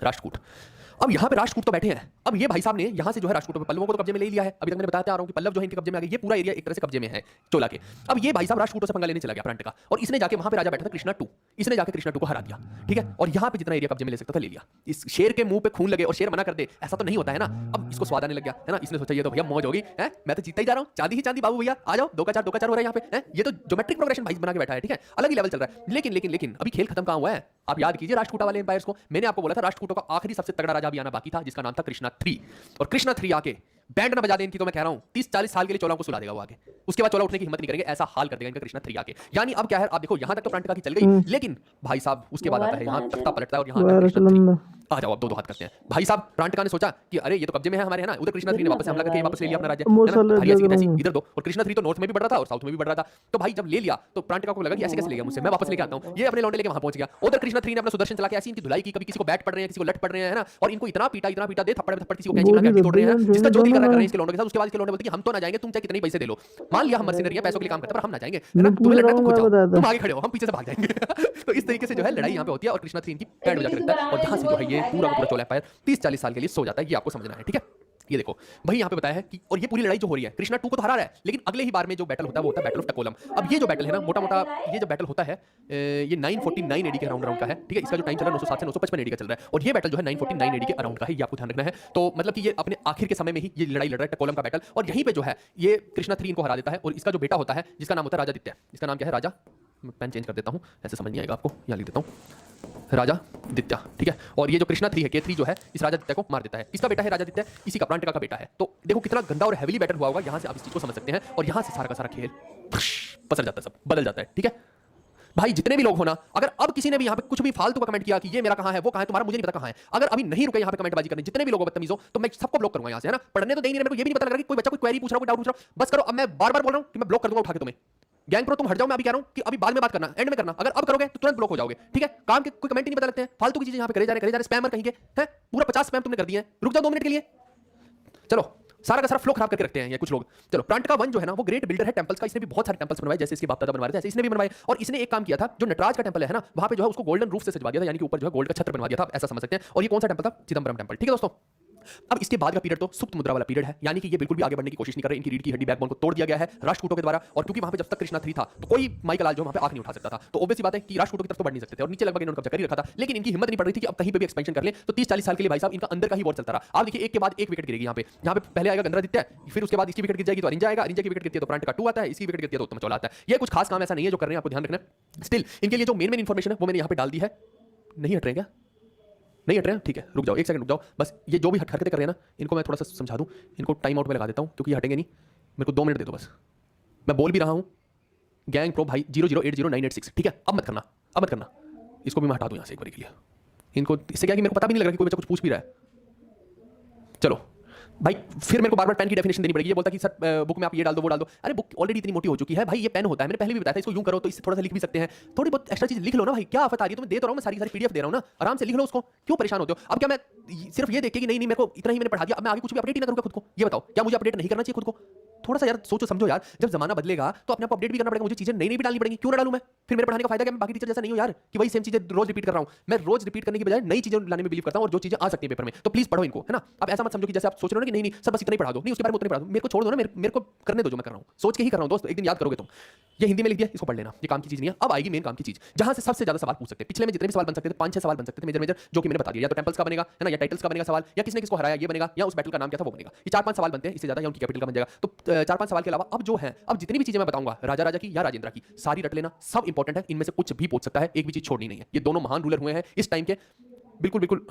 राष्ट्रकूट। अब यहाँ पे राष्ट्रकूट तो बैठे हैं। अब ये भाई साहब ने यहाँ से जो है राष्ट्रकूटों पे पल्लवों को तो कब्जे में ले लिया है। अभी तक मैंने बताते आ रहा हूँ कि पल्लव जो है इनके कब्जे में आ गए, ये पूरा एरिया एक तरह से कब्जे में है चोला के। अब ये भाई साहब राष्ट्रकूटों से पंगा लेने चला गया प्रांतका, और इसने जाके वहां पे राजा बैठा था कृष्णा 2, इसने जाके कृष्णा 2 को हरा दिया, ठीक है। और यहाँ पे जितना एरिया कब्जे में ले सकता था ले लिया। इस शेर के मुंह पे खून लगे और शेर मना कर दे, ऐसा तो नहीं होता है ना। अब इसको स्वाद आने लग गया है ना, इसने सोचा ये तो भैया मौज होगी है, मैं तो जीतता ही जा रहा हूँ, चांदी ही चांदी बाबू भैया आ जाओ, 2 का 4 2 का 4 हो रहा है यहाँ पे है। ये तो ज्योमेट्रिक प्रोग्रेशन भाई बना के बैठा है, ठीक है, अलग ही लेवल चल रहा है। लेकिन लेकिन लेकिन अभी खेल खत्म कहाँ हुआ है, आप याद कीजिए राष्ट्रकूटा वाले एम्पायर्स को। मैंने आपको बोला था राष्ट्रकूटों का आखिरी सबसे तगड़ा राजा भी आना बाकी था, जिसका नाम था कृष्णा 3। और कृष्णा 3 आके बैंड ना बजा दे इनकी, तो मैं कह रहा हूं 30-40 साल के लिए चोला को सुला देगा वो आगे। उसके बाद चोला उठने की हिम्मत नहीं करेंगे, ऐसा हाल कर देगा इनका कृष्णा 3 आके। यानी अब क्या है, आप देखो यहां तक तो प्रांतका की चल गई, लेकिन भाई साहब उसके बाद आता है यहां तख्ता पलटता है और यहां आता है कृष्णा 3। आ जाओ अब दो हाथ करते हैं भाई साहब। प्रांतका ने सोचा कि अरे ये तो कब्जे में है हमारे, है ना। उधर कृष्णा 3 ने वापस से हमला करके वापस ले लिया अपना राज्य, इधर दो। और कृष्णा 3 तो नॉर्थ में भी बढ़ रहा था और साउथ में भी बढ़ रहा था। तो भाई जब ले लिया तो प्रांतका को लगा कि ऐसे कैसे ले गया मुझसे, मैं वापस लेके आता हूं। ये अपने लौंडे लेके वहां पहुंच गया। उधर कृष्णा 3 ने अपना सुदर्शन चला के ऐसी इनकी धुलाई की, कभी किसी को बैट पड़ रहे हैं, किसी को लट पड़ रहे हैं, है ना। और इनको इतना पीटा दे, थप्पड़ पे थप्पड़, किसी को कैंची लगा के तोड़ रहे हैं, जिसका जो दिल कर रहा है इसके लौंडे के साथ। उसके बाद इसके लौंडे बोलते कि हम तो ना जाएंगे, तुम चाहे कितने पैसे दे लो। मान लिया हम मर्सिनरी है, पैसों के लिए काम करते हैं, पर हम ना जाएंगे, है ना। तुम्हें लड़ना है तो खुद जाओ, तुम आगे खड़े हो, हम पीछे से भाग जाएंगे। तो इस तरीके से जो है लड़ाई यहाँ पे होती है और कृष्णा 3 की पैड बजा के रखता है। और यहाँ से जो है ये पूरा पूरा चोला एम्पायर 30-40 साल के लिए सो जाता है, ये आपको समझना है, ठीक है। ये देखो भाई यहाँ पे बताया है कि, और ये पूरी लड़ाई जो हो रही है कृष्णा 2 को तो हरा रहा है, लेकिन अगले ही बार में जो बैटल होता है वो होता है बैटल ऑफ टकोलम। अब ये जो बैटल है ना, मोटा मोटा ये जो बैटल होता है ये 949 एडी के अराउंड का है, ठीक है। इसका जो टाइम चल रहा है 907 से 955 एडी का चल रहा है, और ये बैटल जो है 949 एडी के अराउंड का है, ये आपको ध्यान रखना है। तो मतलब कि ये अपने आखिर के समय में ही ये लड़ाई लड़ रहा है टकोलम का बैटल। और यहीं पे जो है ये कृष्णा 3 इनको हरा देता है, और इसका जो बेटा होता है जिसका नाम होता है राजादित्य। इसका नाम क्या है, राजा, पेन चेंज कर देता हूँ, ऐसे समझ नहीं आएगा आपको, यहाँ लिख देता हूँ राजा दित्य, ठीक है। और ये जो कृष्णा 3 है, K3 जो है इस राजा दित्य को मार देता है। इसका बेटा है राजा दित्य, इसी का प्रांतका का बेटा है। तो देखो कितना गंदा और हेवीली बैटल हुआ होगा, यहाँ से आप इस चीज को समझ सकते हैं। और यहाँ से सारा का सारा खेल पसर जाता है, सब बदल जाता है, ठीक है भाई। जितने भी लोग हो ना, अगर अब किसी ने भी यहाँ पे कुछ भी फालतू का कमेंट किया कि ये मेरा कहाँ है, वो कहाँ है, तुम्हारा मुझे नहीं पता कहाँ है, अगर अभी नहीं रुके यहाँ पे कमेंटबाजी करने, जितने भी लोग बदतमीज हो, तो मैं सबको ब्लॉक करूंगा यहाँ से, है ना। पढ़ने तो दे नहीं रहे, मेरे को ये भी नहीं पता लग रहा कि कोई बच्चा कोई क्वेरी पूछ रहा हो, कोई डाउट पूछ रहा हो, बस करो। अब मैं बार बार बोल रहा हूँ कि मैं ब्लॉक कर दूंगा उठा के तुम्हें। गैंग प्रो तुम हट जाओ, मैं अभी कह रहा हूं कि अभी बाद में बात करना, एंड में करना। अगर अब करोगे तो तुरंत ब्लॉक हो जाओगे, ठीक है। काम के कोई कमेंट ही नहीं पता लगते हैं, फालतू की चीजें यहाँ पे करे जा रहे स्पैमर कहीं के हैं। पूरा 50 स्पैम तुमने कर दिए हैं, रुक जाओ 2 मिनट के लिए। चलो सारा का सारा फ्लो खराब करके रखते हैं ये कुछ लोग। चलो, प्रांटका वन जो है ना वो ग्रेट बिल्डर है टेंपल्स का, इसने भी बहुत सारे टेंपल्स बनवाए, जैसे इसके बाप दादा बनवा रहे थे ऐसे इसने भी बनवाए। और इसने एक काम किया था, जो नटराज का टेंपल है ना वहां पे जो है उसको गोल्डन रूफ से सजवा दिया था, यानी कि ऊपर जो है गोल्ड का छत्र बनवा दिया था, ऐसा समझ सकते हैं। और ये कौन सा टेंपल था? चिदंबरम टेंपल। ठीक है दोस्तों, अब इसके बाद का पीरियड तो सुप्त मुद्रा वाला पीरियड है, यानी कि ये बिल्कुल भी आगे बढ़ने की कोशिश नहीं कर रहे, इनकी रीढ़ की हड्डी बैकबोन को तोड़ दिया गया है राष्ट्रकूटों के द्वारा। और क्योंकि वहां पे जब तक कृष्णा 3 था तो कोई माई का लाल जो वहां पे आंख नहीं उठा सकता था, तो ऑब्वियस बात है कि राष्ट्रकूटों की तरफ तो बढ़ नहीं सकते थे, और नीचे लगभग इन्होंने कब्जा कर ही रखा था। लेकिन इनकी हिम्मत नहीं पड़ रही थी कि अब कहीं पे भी एक्सपेंशन कर ले, तो 30-40 साल के लिए भाई साहब इनका अंदर का ही वॉर चलता रहा। आप देखिए एक के बाद एक विकेट गिरेगी यहाँ पे पहले आएगा गंधरादित्य, फिर उसके बाद इसकी विकेट गिर जाएगी तो अरिंजा आएगा, अरिंजा की विकेट गिरती है तो प्रांटका 2 आता है, इसकी विकेट गिरती है तो उत्तम चौला आता है। ये कुछ खास काम ऐसा नहीं है जो कर रहे हैं, आपको ध्यान रखना है। स्टिल इनके लिए जो मेन इन्फॉर्मेशन है वो मैंने यहाँ पे डाल दी है। नहीं हट रहे क्या? नहीं हट रहे हैं? ठीक है, रुक जाओ, एक सेकंड रुक जाओ बस। ये जो भी हरकतें कर रहे हैं ना इनको मैं थोड़ा सा समझा दूं, इनको टाइम आउट में लगा देता हूं क्योंकि हटेंगे नहीं। मेरे को 2 मिनट दे दो बस, मैं बोल भी रहा हूं। गैंग प्रो भाई 0080986, ठीक है, अब मत करना, अब मत करना। इसको भी मैं हटा दूं यहाँ से एक बार के लिए। इनको इससे क्या कि मेरे को पता भी नहीं लग रहा कि कोई बच्चा कुछ पूछ भी रहा है। चलो भाई, फिर मेरे को बार-बार पेन की डेफिनेशन देनी पड़ेगी। ये बोलता कि सर बुक में आप ये डाल दो वो डाल दो। अरे बुक ऑलरेडी इतनी मोटी हो चुकी है भाई, ये पेन होता है, मैंने पहले भी बताया था, इसको यूं करो तो इससे थोड़ा सा लिख भी सकते हैं। थोड़ी बहुत एक्स्ट्रा चीज लिख लो ना भाई, क्या आफत आ रही है? तुम्हें दे तो रहा हूं मैं, सारी पीडीएफ दे रहा हूं ना, आराम से लिख लो उसको, क्यों परेशान होते हो? अब क्या मैं सिर्फ ये देख के कि नहीं मेरे को इतना ही मैंने पढ़ा दिया, अब मैं आगे कुछ भी अपडेट ही ना करूंगा खुद को? ये बताओ, क्या मुझे अपडेट नहीं करना चाहिए खुद को? थोड़ा सा यार सोचो समझो यार, जब जमाना बदलेगा तो अपने आप अपडेट भी करना पड़ेगा, मुझे चीजें नई भी डालनी पड़ेंगी। क्यों ना डालूं मैं? फिर मेरे पढ़ाने का फायदा क्या? मैं बाकी टीचर जैसा नहीं हूं यार कि वही सेम चीजें रोज रिपीट कर रहा हूं। मैं रोज रिपीट करने की बजाय नई चीजें लाने में बिलीव करता हूं, और जो चीजें आ सकती है पेपर में तो प्लीज पढ़ो इनको, है ना। अब ऐसा मत समझो कि जैसे आप सोच रहे हो कि नहीं सब बस इतना ही पढ़ा दो, नहीं उसके बारे में उतना ही पढ़ा दो, मेरे को छोड़ दो ना, मेरे को करने दो जो मैं कर रहा हूं, सोच के ही कर रहा हूं दोस्त, एक दिन याद करोगे तुम। ये हिंदी में लिख दिया, इसको पढ़ लेना, ये काम की चीज नहीं है। अब आएगी मेन काम की चीज, जहां से सबसे ज्यादा सवाल पूछ सकते हैं। पिछले में जितने भी सवाल बन सकते थे 5-6 सवाल बन सकते थे मेजर, जो कि मैंने बता दिया। या तो टेंपल्स का बनेगा, है ना, या टाइटल्स का बनेगा सवाल, या किसने किसको हराया ये बनेगा, या उस बैटल का नाम क्या था वो बनेगा। ये 4-5 सवाल बनते हैं, इससे ज्यादा या उनकी कैपिटल का बन जाएगा। तो 4-5 सवाल के अलावा अब जो है, अब जितनी भी चीजें मैं बताऊंगा राजा की या राजेंद्र की, सारी रट लेना, सब इंपॉर्टेंट है, इनमें से कुछ भी पूछ सकता है, एक भी चीज छोड़नी नहीं है। ये दोनों महान रूलर हुए हैं इस टाइम के। बिल्कुल बिल्कुल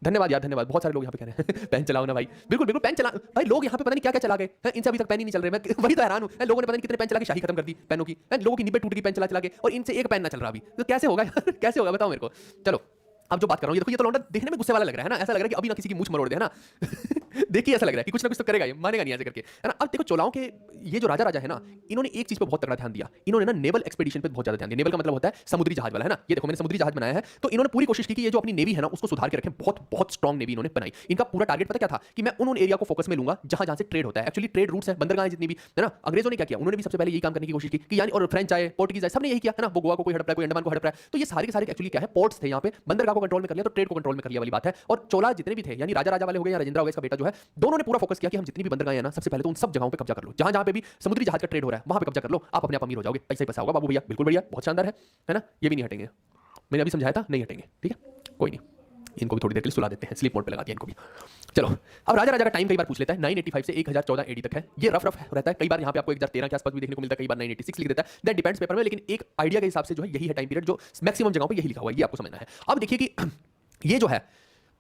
धन्यवाद यार, धन्यवाद। बहुत सारे लोग यहाँ पे कह रहे हैं पेन चलाओ ना भाई, बिल्कुल बिल्कुल पेन चला भाई। लोग यहाँ पे पता नहीं क्या क्या चला गए हैं, इनसे अभी तक पेन ही नहीं चल रहे। मैं वही तो हैरान हूँ, लोगों ने पता नहीं कितने पेन चला के शाही खत्म कर दी पेनों की, लोगों की निब्बे टूट गई पेन चला के, और इनसे एक पेन ना चल रहा अभी, तो कैसे होगा यार? कैसे होगा बताओ मेरे को। चलो अब जो बात कर रहा हूँ, ये देखो, ये तो लौंडा देखने में गुस्से वाला लग रहा है ना, ऐसा लग रहा है कि अभी ना किसी की मूंछ मरोड़ दे, है ना। देखिए ऐसा लग रहा है कि कुछ ना कुछ तो करेगा, ये मानेगा नहीं ऐसे करके, है ना। अब देखो चोलाओं के ये जो राजा है ना, इन्होंने एक चीज पे बहुत तगड़ा ध्यान दिया, इन्होंने ना नेवल एक्सपेडिशन पे बहुत ज्यादा ध्यान दिया। नेवल का मतलब होता है समुद्री जहाज वाला, है ना। ये देखो मैंने समुद्री जहाज बनाया है, तो इन्होंने पूरी कोशिश की कि ये जो अपनी नेवी है ना उसको सुधार के रखें, बहुत बहुत स्ट्रॉन्ग नेवी इन्होंने बनाई। इनका पूरा टारगेट पता क्या था कि मैं उन एरिया को फोकस में लूंगा जहां जहां से ट्रेड होता है, एक्चुअली ट्रेड रूट्स है, बंदरगाह जितनी भी, है ना। अंग्रेजों ने क्या किया, उन्होंने भी सबसे पहले यही काम करने की कोशिश की कि यानी, और फ्रेंच आए, पोर्टुगीज आए, सबने यही किया, है ना। वो गोवा को कोई हड़प रहा है, कोई अंडमान को हड़प रहा है, तो ये सारे के सारे एक्चुअली क्या है, पोर्ट्स थे यहाँ पे, बंदरगाह को कंट्रोल में कर लिया तो ट्रेड को कंट्रोल में कर लिया वाली बात है। और चोला जितने भी थे, यानी राजा वाले हो गए या राजेंद्र हो गए, इसका बेटा जो है, दोनों ने पूरा फोकस किया कि हम जितनी भी बंदरगाहें हैं ना, सबसे पहले तो उन सब जगहों पे कब्जा कर लो, जहां जहां पे भी समुद्री जहाज का ट्रेड हो रहा है वहां पे कब्जा कर लो, आप अपने आप अमीर हो जाओगे, पैसा ही पैसा होगा बाबू भैया। बिल्कुल बढ़िया, बहुत शानदार है ना। ये भी नहीं हटेंगे, मैंने अभी समझाया था, नहीं हटेंगे, ठीक है, कोई नहीं। इनको भी थोड़ी देर के लिए सुला देते हैं, स्लीप मोड पे लगा दिया इनको भी। चलो अब राजा का टाइम कई बार पूछ लेता है, 985 से 1014 एडी तक है, ये रफ रहता है। कई बार यहाँ पे आपको 1013 के आसपास भी देखने को मिलता है, कई बार 986 लिख देता है, दैट डिपेंड्स पेपर में, लेकिन एक आइडिया के हिसाब से जो है यही है टाइम पीरियड, जो मैक्सिमम जगहों पे यही लिखा हुआ है, ये आपको समझना है। अब देखिए कि ये जो है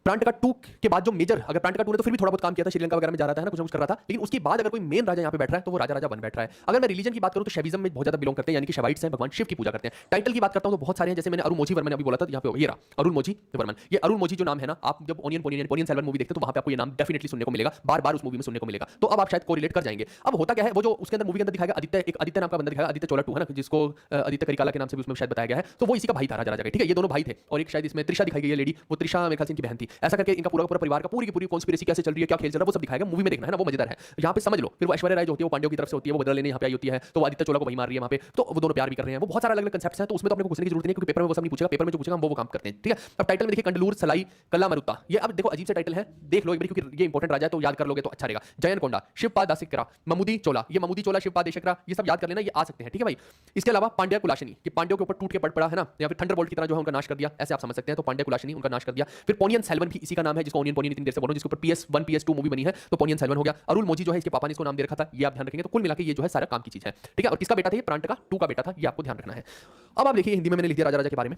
प्रांटका 2 के बाद जो मेजर, अगर प्रांटका 2 ने तो फिर भी थोड़ा बहुत काम किया था, श्रीलंका वगैरह में जा रहा था, है ना, कुछ ना कुछ कर रहा था, लेकिन उसके बाद अगर कोई मेन राजा यहाँ पे बैठ रहा है तो वो राजा बन बैठ रहा है। अगर मैं रिलीजन की बात करूं तो शैविज्म में बहुत ज्यादा बिलोंग करते हैं, यानी कि शैवाइट्स हैं, भगवान शिव की पूजा करते हैं। टाइटल की बात करता हूं तो बहुत सारे हैं, जैसे मैंने अरुणमोझी वर्मन अभी बोला था, यहाँ पे ये रहा अरुणमोझी वर्मन। ये अरुणमोझी जो नाम है ना, आप जब पोनियन सेल्वन मूवी देखते हो तो वहां पे आपको ये नाम डेफिनेटली सुनने को मिलेगा, बार उस मूवी में सुनने को मिलेगा, तो अब आप शायद कोरिलेट कर जाएंगे। अब होता क्या है, वो जो उसके अंदर मूवी के अंदर दिखाएगा आदित्य, एक आदित्य नाम का बंदा दिखाएगा, आदित्य चोला 2, है ना, जिसको आदित्य करिकाला के नाम से भी उसमें शायद बताया गया है, तो वो इसी का भाई था राजा का, ठीक है। ये दोनों भाई थे, और एक शायद इसमें त्रिशा दिखाई गई है लेडी, वो त्रिशा मेरे ख्याल से इनकी बहन थी। ऐसा करके इनका पूरा परिवार का पूरी की पूरी कॉन्स्पिरेसी कैसे चल रही है, क्या खेल चल रहा है, वो सब दिखाएगा, मूवी में देखना है ना, वो मजेदार है। यहाँ पे समझ लो, फिर वो ऐश्वर्या राय जो होती है वो पांड्यों की तरफ से होती है, वो बदला लेने यहाँ पे आई होती है, तो वो आदित्य चोला को वही मार रही है वहाँ पे, तो वो दोनों प्यार भी कर रहे हैं। वो बहुत सारे अलग अलग कंसेप्ट्स हैं, तो उसमें तो अपने को घुसने की जरूरत नहीं है, क्योंकि पेपर में वो सब नहीं पूछेगा, पेपर में जो पूछेगा हम वो काम करते हैं, ठीक है। अब टाइटल में देखिए, कंडलूर सलाई कल्ला मरुत्ता, ये अब देखो अजीब सा टाइटल है, देख लो एक बार, क्योंकि ये इंपॉर्टेंट राजा है तो याद कर लोगे तो अच्छा रहेगा। जयन कोंडा, शिवपाद दासिकरा, ममुदी चोला, ये ममुदी चोला, शिवपाद देशकरा, ये सब याद कर लेना, ये आ सकते हैं, ठीक है भाई। इसके अलावा पांड्या कुलाशनी, कि पांड्यों के ऊपर टूट के पड़ पड़ा, है ना, या फिर थंडरबोल्ट की तरह जो है उनका नाश कर दिया, ऐसे आप समझ सकते हैं, तो पांड्या कुलाशनी उनका नाश कर दिया। फिर पोनियन सेल्वन भी इसी का नाम है, जिसको ओनियन इतनी देर से बोलो, जिसके ऊपर PS1 PS2 मूवी बनी है, तो पोनियन सेल्वन हो गया। अरुणमोझी जो है इसके पापा ने इसको नाम दे रखा था, ये आप ध्यान रखेंगे। तो कुल मिला के ये जो है सारा काम की चीज है, ठीक है। और किसका बेटा था ये? प्रांटका 2 का बेटा था, ये आपको ध्यान रखना है। अब आप देखिए हिंदी में मैंने लिख दिया राजा के बारे में।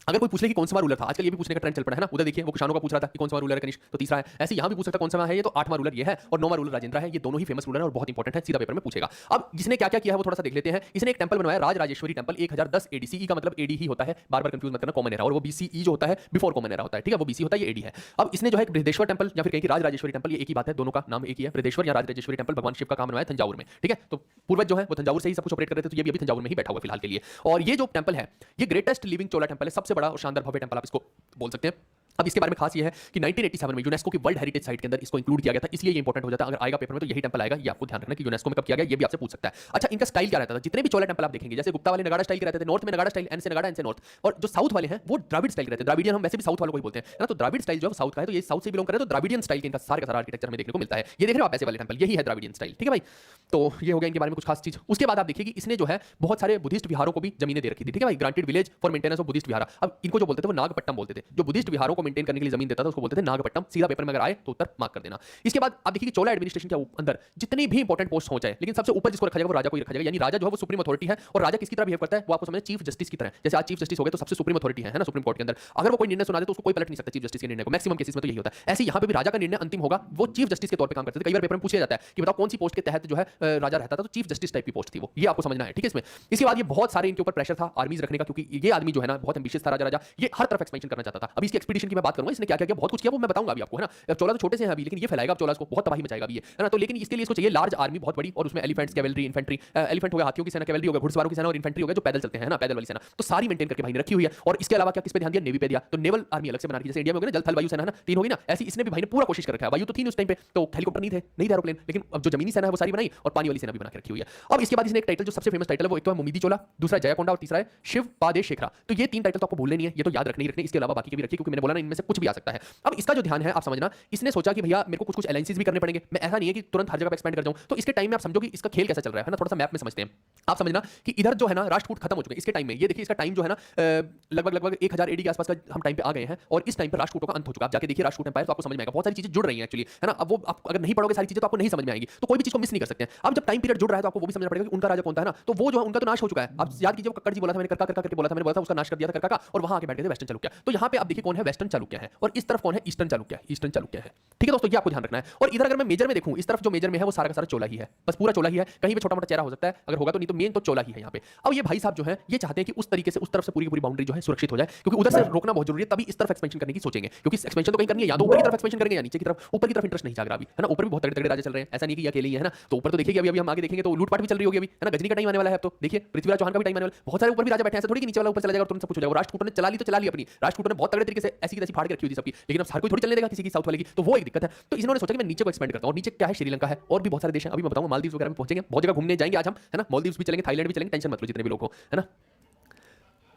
अगर कोई पूछ ले कि कौन सा रूलर था, आजकल ये भी पूछने का ट्रेंड चल पड़ा है ना। उधर देखिए वो कुशानों का पूछ रहा था कि कौन सा रूलर है कनिष्क, तो तीसरा है। ऐसे यहाँ भी पूछ सकता कौन सा है, ये तो 8वां रूलर ये है, और 9वां रूलर राजेंद्र है। ये दोनों ही फेमस रूलर है और बहुत इंपॉर्टेंट है, सीधा पेपर में पूछेगा। अब जिसने क्या क्या किया है वो थोड़ा सा देख लेते हैं। इसने एक टेंपल बनवाया, राजराजेश्वरी टेंपल, 1010 AD। CE का मतलब AD ही होता है, बार बार कंफ्यूज मत करना, कॉमन एरा, और वो BCE जो होता है बिफोर कॉमन एरा होता है, ठीक है, वो BC होता है, ये AD है। अब इसने जो है बृहदेश्वर टेंपल या फिर कहीं की राजराजेश्वरी टेंपल, ये एक ही बात है, दोनों का नाम एक ही है, बृहदेश्वर या राजराजेश्वरी टेंपल, भगवान शिव का काम बनवाया तंजावुर में, ठीक है। तो पूर्वज जो है वो तंजावुर से ही सब कुछ ऑपरेट कर रहे थे, तो ये भी अभी तंजावुर में ही बैठा हुआ फिलहाल के लिए। और ये जो टेंपल है ये ग्रेटेस्ट लिविंग चोला टेंपल है, सबसे बड़ा और शानदार भव्य टेंपल आप इसको बोल सकते हैं। अब इसके बारे में खास ये है कि 1987 में यूनेस्को की वर्ल्ड हेरिटेज साइट के अंदर इसको इंक्लूड किया गया था, इसलिए ये इंपॉर्टेंट हो जाता है। अगर आएगा पेपर में तो यही टेंपल आएगा, ये आपको ध्यान रखना कि यूनेस्को में कब किया गया, ये भी आपसे पूछ सकता है। अच्छा, इनका स्टाइल क्या रहता था? जितने भी चोला टेंपल आप देखेंगे, जैसे गुप्ता वाले नगाड़ा स्टाइल के रहते थे, नॉर्थ में नगाड़ा स्टाइल, एन से नगाड़ा, एन से नॉर्थ, और जो साउथ वाले हैं वो द्राविड स्टाइल के रहते हैं। द्राविडियन हम वैसे भी साउथ वालों को ही बोलते हैं, है ना। तो द्राविड स्टाइल जो है साउथ का है, तो ये साउथ से बिलोंग करे तो द्राविडियन स्टाइल के इनका सारा का सारा आर्किटेक्चर में देखने को मिलता है। ये देख रहे हो आप ऐसे वाले टेंपल, यही है द्राविडियन स्टाइल, ठीक है भाई। तो ये हो गया इनके बारे में कुछ खास चीज। उसके बाद आप देखिए कि इसने जो है बहुत सारे बुद्धिस्ट विहारों को भी जमीनें दे रखी थी, ठीक है भाई। Granted village for maintenance of Buddhist vihara. अब इनको जो बोलते थे वो नागपट्टम बोलते थे, जो बुद्धिस्ट विहारों को मेंटेन करने के लिए जमीन देता था उसको बोलते थे नागपट्टम। सीधा पेपर में अगर आए तो उत्तर मार्क कर देना। इसके बाद आप देखिए कि चोला एडमिनिस्ट्रेशन के अंदर जितनी भी इंपॉर्टेंट पोस्ट हो जाए, लेकिन सबसे ऊपर जिसको रखा जाएगा वो राजा को ही रखा जाएगा। यानी राजा जो है वो सुप्रीम अथॉरिटी है, और राजा किसकी तरह बिहेव करता है वो आपको समझना, चीफ जस्टिस की तरह। जैसे आज चीफ जस्टिस हो गए तो सबसे सुप्रीम अथॉरिटी है ना सुप्रीम कोर्ट के अंदर। अगर वो कोई निर्णय सुना दे तो उसको कोई पलट नहीं सकता चीफ जस्टिस के निर्णय को, मैक्सिमम केसेस में तो यही होता है। ऐसे यहाँ पे भी राजा का निर्णय अंतिम होगा, वो चीफ जस्टिस के तौर पर काम करते थे। कई बार पेपर में पूछा जाता है कि बताओ कौन सी पोस्ट के तहत जो है राजा रहता था, तो चीफ जस्टिस टाइप की पोस्ट थी वो, ये आपको समझना है, ठीक है इसमें। इसके बाद ये बहुत सारे इनके ऊपर प्रेशर था आर्मीज रखने का, क्योंकि ये आदमी जो है ना बहुत एम्बिशियस था राजा, ये हर तरफ एक्सपेंशन करना चाहता था। अभी इसकी एक्सपीडिशन की मैं बात करूंगा, इसने क्या क्या किया, बहुत कुछ किया, वो मैं बताऊंगा अभी आपको, है ना। चोला तो छोटे से हैं अभी, लेकिन ये फैलाएगा चोला को, बहुत तबाही मचाएगा अभी ये, है ना। तो लेकिन इसके लिए इसको चाहिए लार्ज आर्मी, बहुत बड़ी, और उसमें एलिफेंट्स, कैवलरी, इन्फेंट्री, एलिफेंट हो गया हाथियों की सेना, कैवलरी हो गया घुड़सवारों की सेना, और इन्फेंट्री हो गया जो पैदल चलते हैं ना, पैदल वाली सेना। तो सारी मेंटेन करके भाई ने रखी हुई है। और इसके अलावा क्या किस पे ध्यान दिया, नेवी पे दिया। तो नेवल आर्मी अलग से बना रखी, जैसे इंडिया में हो गया ना जल थल वायु सेना, है ना, तीन होगी ना, ऐसी इसने भी भाई ने पूरा कोशिश कर रखा है। वायु तो थी उस टाइम पे, तो हेलीकॉप्टर नहीं थे, नहीं थे एरोप्लेन, लेकिन अब जो जमीनी सेना है वो सारी बनाई, और पानी वाली सेना भी बना के रखी हुई है। अब इसके बाद इसने एक टाइटल जो सबसे फेमस टाइटल है वो एक तो है मुमीदी चोला, दूसरा जयकोंडा, और तीसरा है शिव पादे शेखरा। तो ये तीन टाइटल तो आपको भूलने नहीं है, ये तो याद रखने ही रखने। इसके अलावा बाकी के भी रखिए, क्योंकि मैंने बोला ना इनमें से कुछ भी आ सकता है। अब इसका जो ध्यान है आप समझना, इसने सोचा कि भैया मेरे को कुछ कुछ अलायंसेस भी करने पड़ेंगे। मैं ऐसा नहीं है कि तुरंत हर जगह पे एक्सपेंड कर जाऊं। तो इसके टाइम में आप समझो कि इसका खेल कैसा चल रहा है ना, थोड़ा सा मैप में समझते हैं। आप समझना कि इधर जो है ना राष्ट्रकूट खत्म हो चुके हैं इसके टाइम में। ये देखिए इसका टाइम जो है ना लगभग 1000 एडी के आसपास का हम टाइम पे आ गए हैं, और इस टाइम पे राष्ट्रकूटों का अंत हो चुका है। आप जाके देखिए राष्ट्रकूट एम्पायर, तो आपको समझ में आएगा बहुत सारी चीजें जुड़ रही हैं एक्चुअली, है ना। अब वो आप अगर नहीं पढ़ोगे सारी चीजें तो आपको नहीं समझ में आएगी, तो कोई भी चीज को मिस नहीं कर सकते हैं। अब जब टाइम पीरियड जुड़ रहा है तो आपको वो भी समझना पड़ेगा कि उनका राजा कौन था, है ना। तो वो जो है उनका तो नाश हो चुका है। आप याद कीजिए कक्कड़ जी बोला था मैंने, करका करके बोला था, मैंने बोला था उसका नाश कर दिया था करका का, और वहां आके बैठ गए थे वेस्टर्न चालुक्य। तो यहाँ पे आप देखिए कौन है, वेस्टर्न चालुक्य है, और इस तरफ कौन है, ईस्टर्न चालुक्य है, ईस्टर्न चालुक्य है, ठीक है दोस्तों, ये आपको ध्यान रखना है। और इधर अगर मैं मेजर में देखूं, इस तरफ जो मेजर में है वो सारा का सारा चोला ही है, बस पूरा चोला ही है। कहीं पे छोटा मोटा चेहरा हो सकता है अगर होगा तो, नहीं तो मेन तो चोला ही है यहाँ पे। अब ये भाई साहब जो है ये चाहते हैं कि उस तरीके से उस तरफ से पूरी की पूरी बाउंड्री जो है सुरक्षित हो जाए, क्योंकि उधर से रोकना बहुत जरूरी है, तभी इस तरफ एक्सपेंशन करने की सोचेंगे। क्योंकि एक्सपेंशन तो कहीं करनी है, या तो ऊपर की तरफ एक्सपेंशन करेंगे या नीचे की तरफ। ऊपर की तरफ इंटरेस्ट नहीं जाग रहा अभी, है ना। ऊपर भी बहुत तगड़े तगड़े राजा चल रहे हैं, ऐसा नहीं कि ये अकेले ही है ना। तो ऊपर तो देखिए अभी हम आगे देखेंगे तो लूटपाट भी चल रही होगी अभी, है ना। गजनी का टाइम आने वाला है अब तो, देखिए पृथ्वीराज चौहान का भी टाइम आने वाला है। बहुत सारे ऊपर भी राजा बैठे हैं, ऐसा थोड़ी कि नीचे वाला ऊपर चला जाएगा और तुरंत सब कुछ हो जाएगा। राष्ट्रकूटों ने चला ली तो चला ली अपनी, राष्ट्रकूटों ने बहुत तगड़े तरीके से ऐसी तैसी फाड़ के रखी हुई थी सबकी, लेकिन अब हर कोई थोड़ी चलने देगा किसी की साउथ वाले की, तो वो एक दिक्कत है। तो इन्होंने सोचा कि मैं नीचे को एक्सपेंड करता हूं, और नीचे क्या है, श्रीलंका है, और भी बहुत सारे देश हैं, अभी मैं बताऊंगा। मालदीव वगैरह में पहुंचेंगे, बहुत जगह घूमने जाएंगे आज हम, है ना। मालदीव भी चलेंगे, थाईलैंड भी चलेंगे, टेंशन मत लो जितने भी लोग हो, है ना।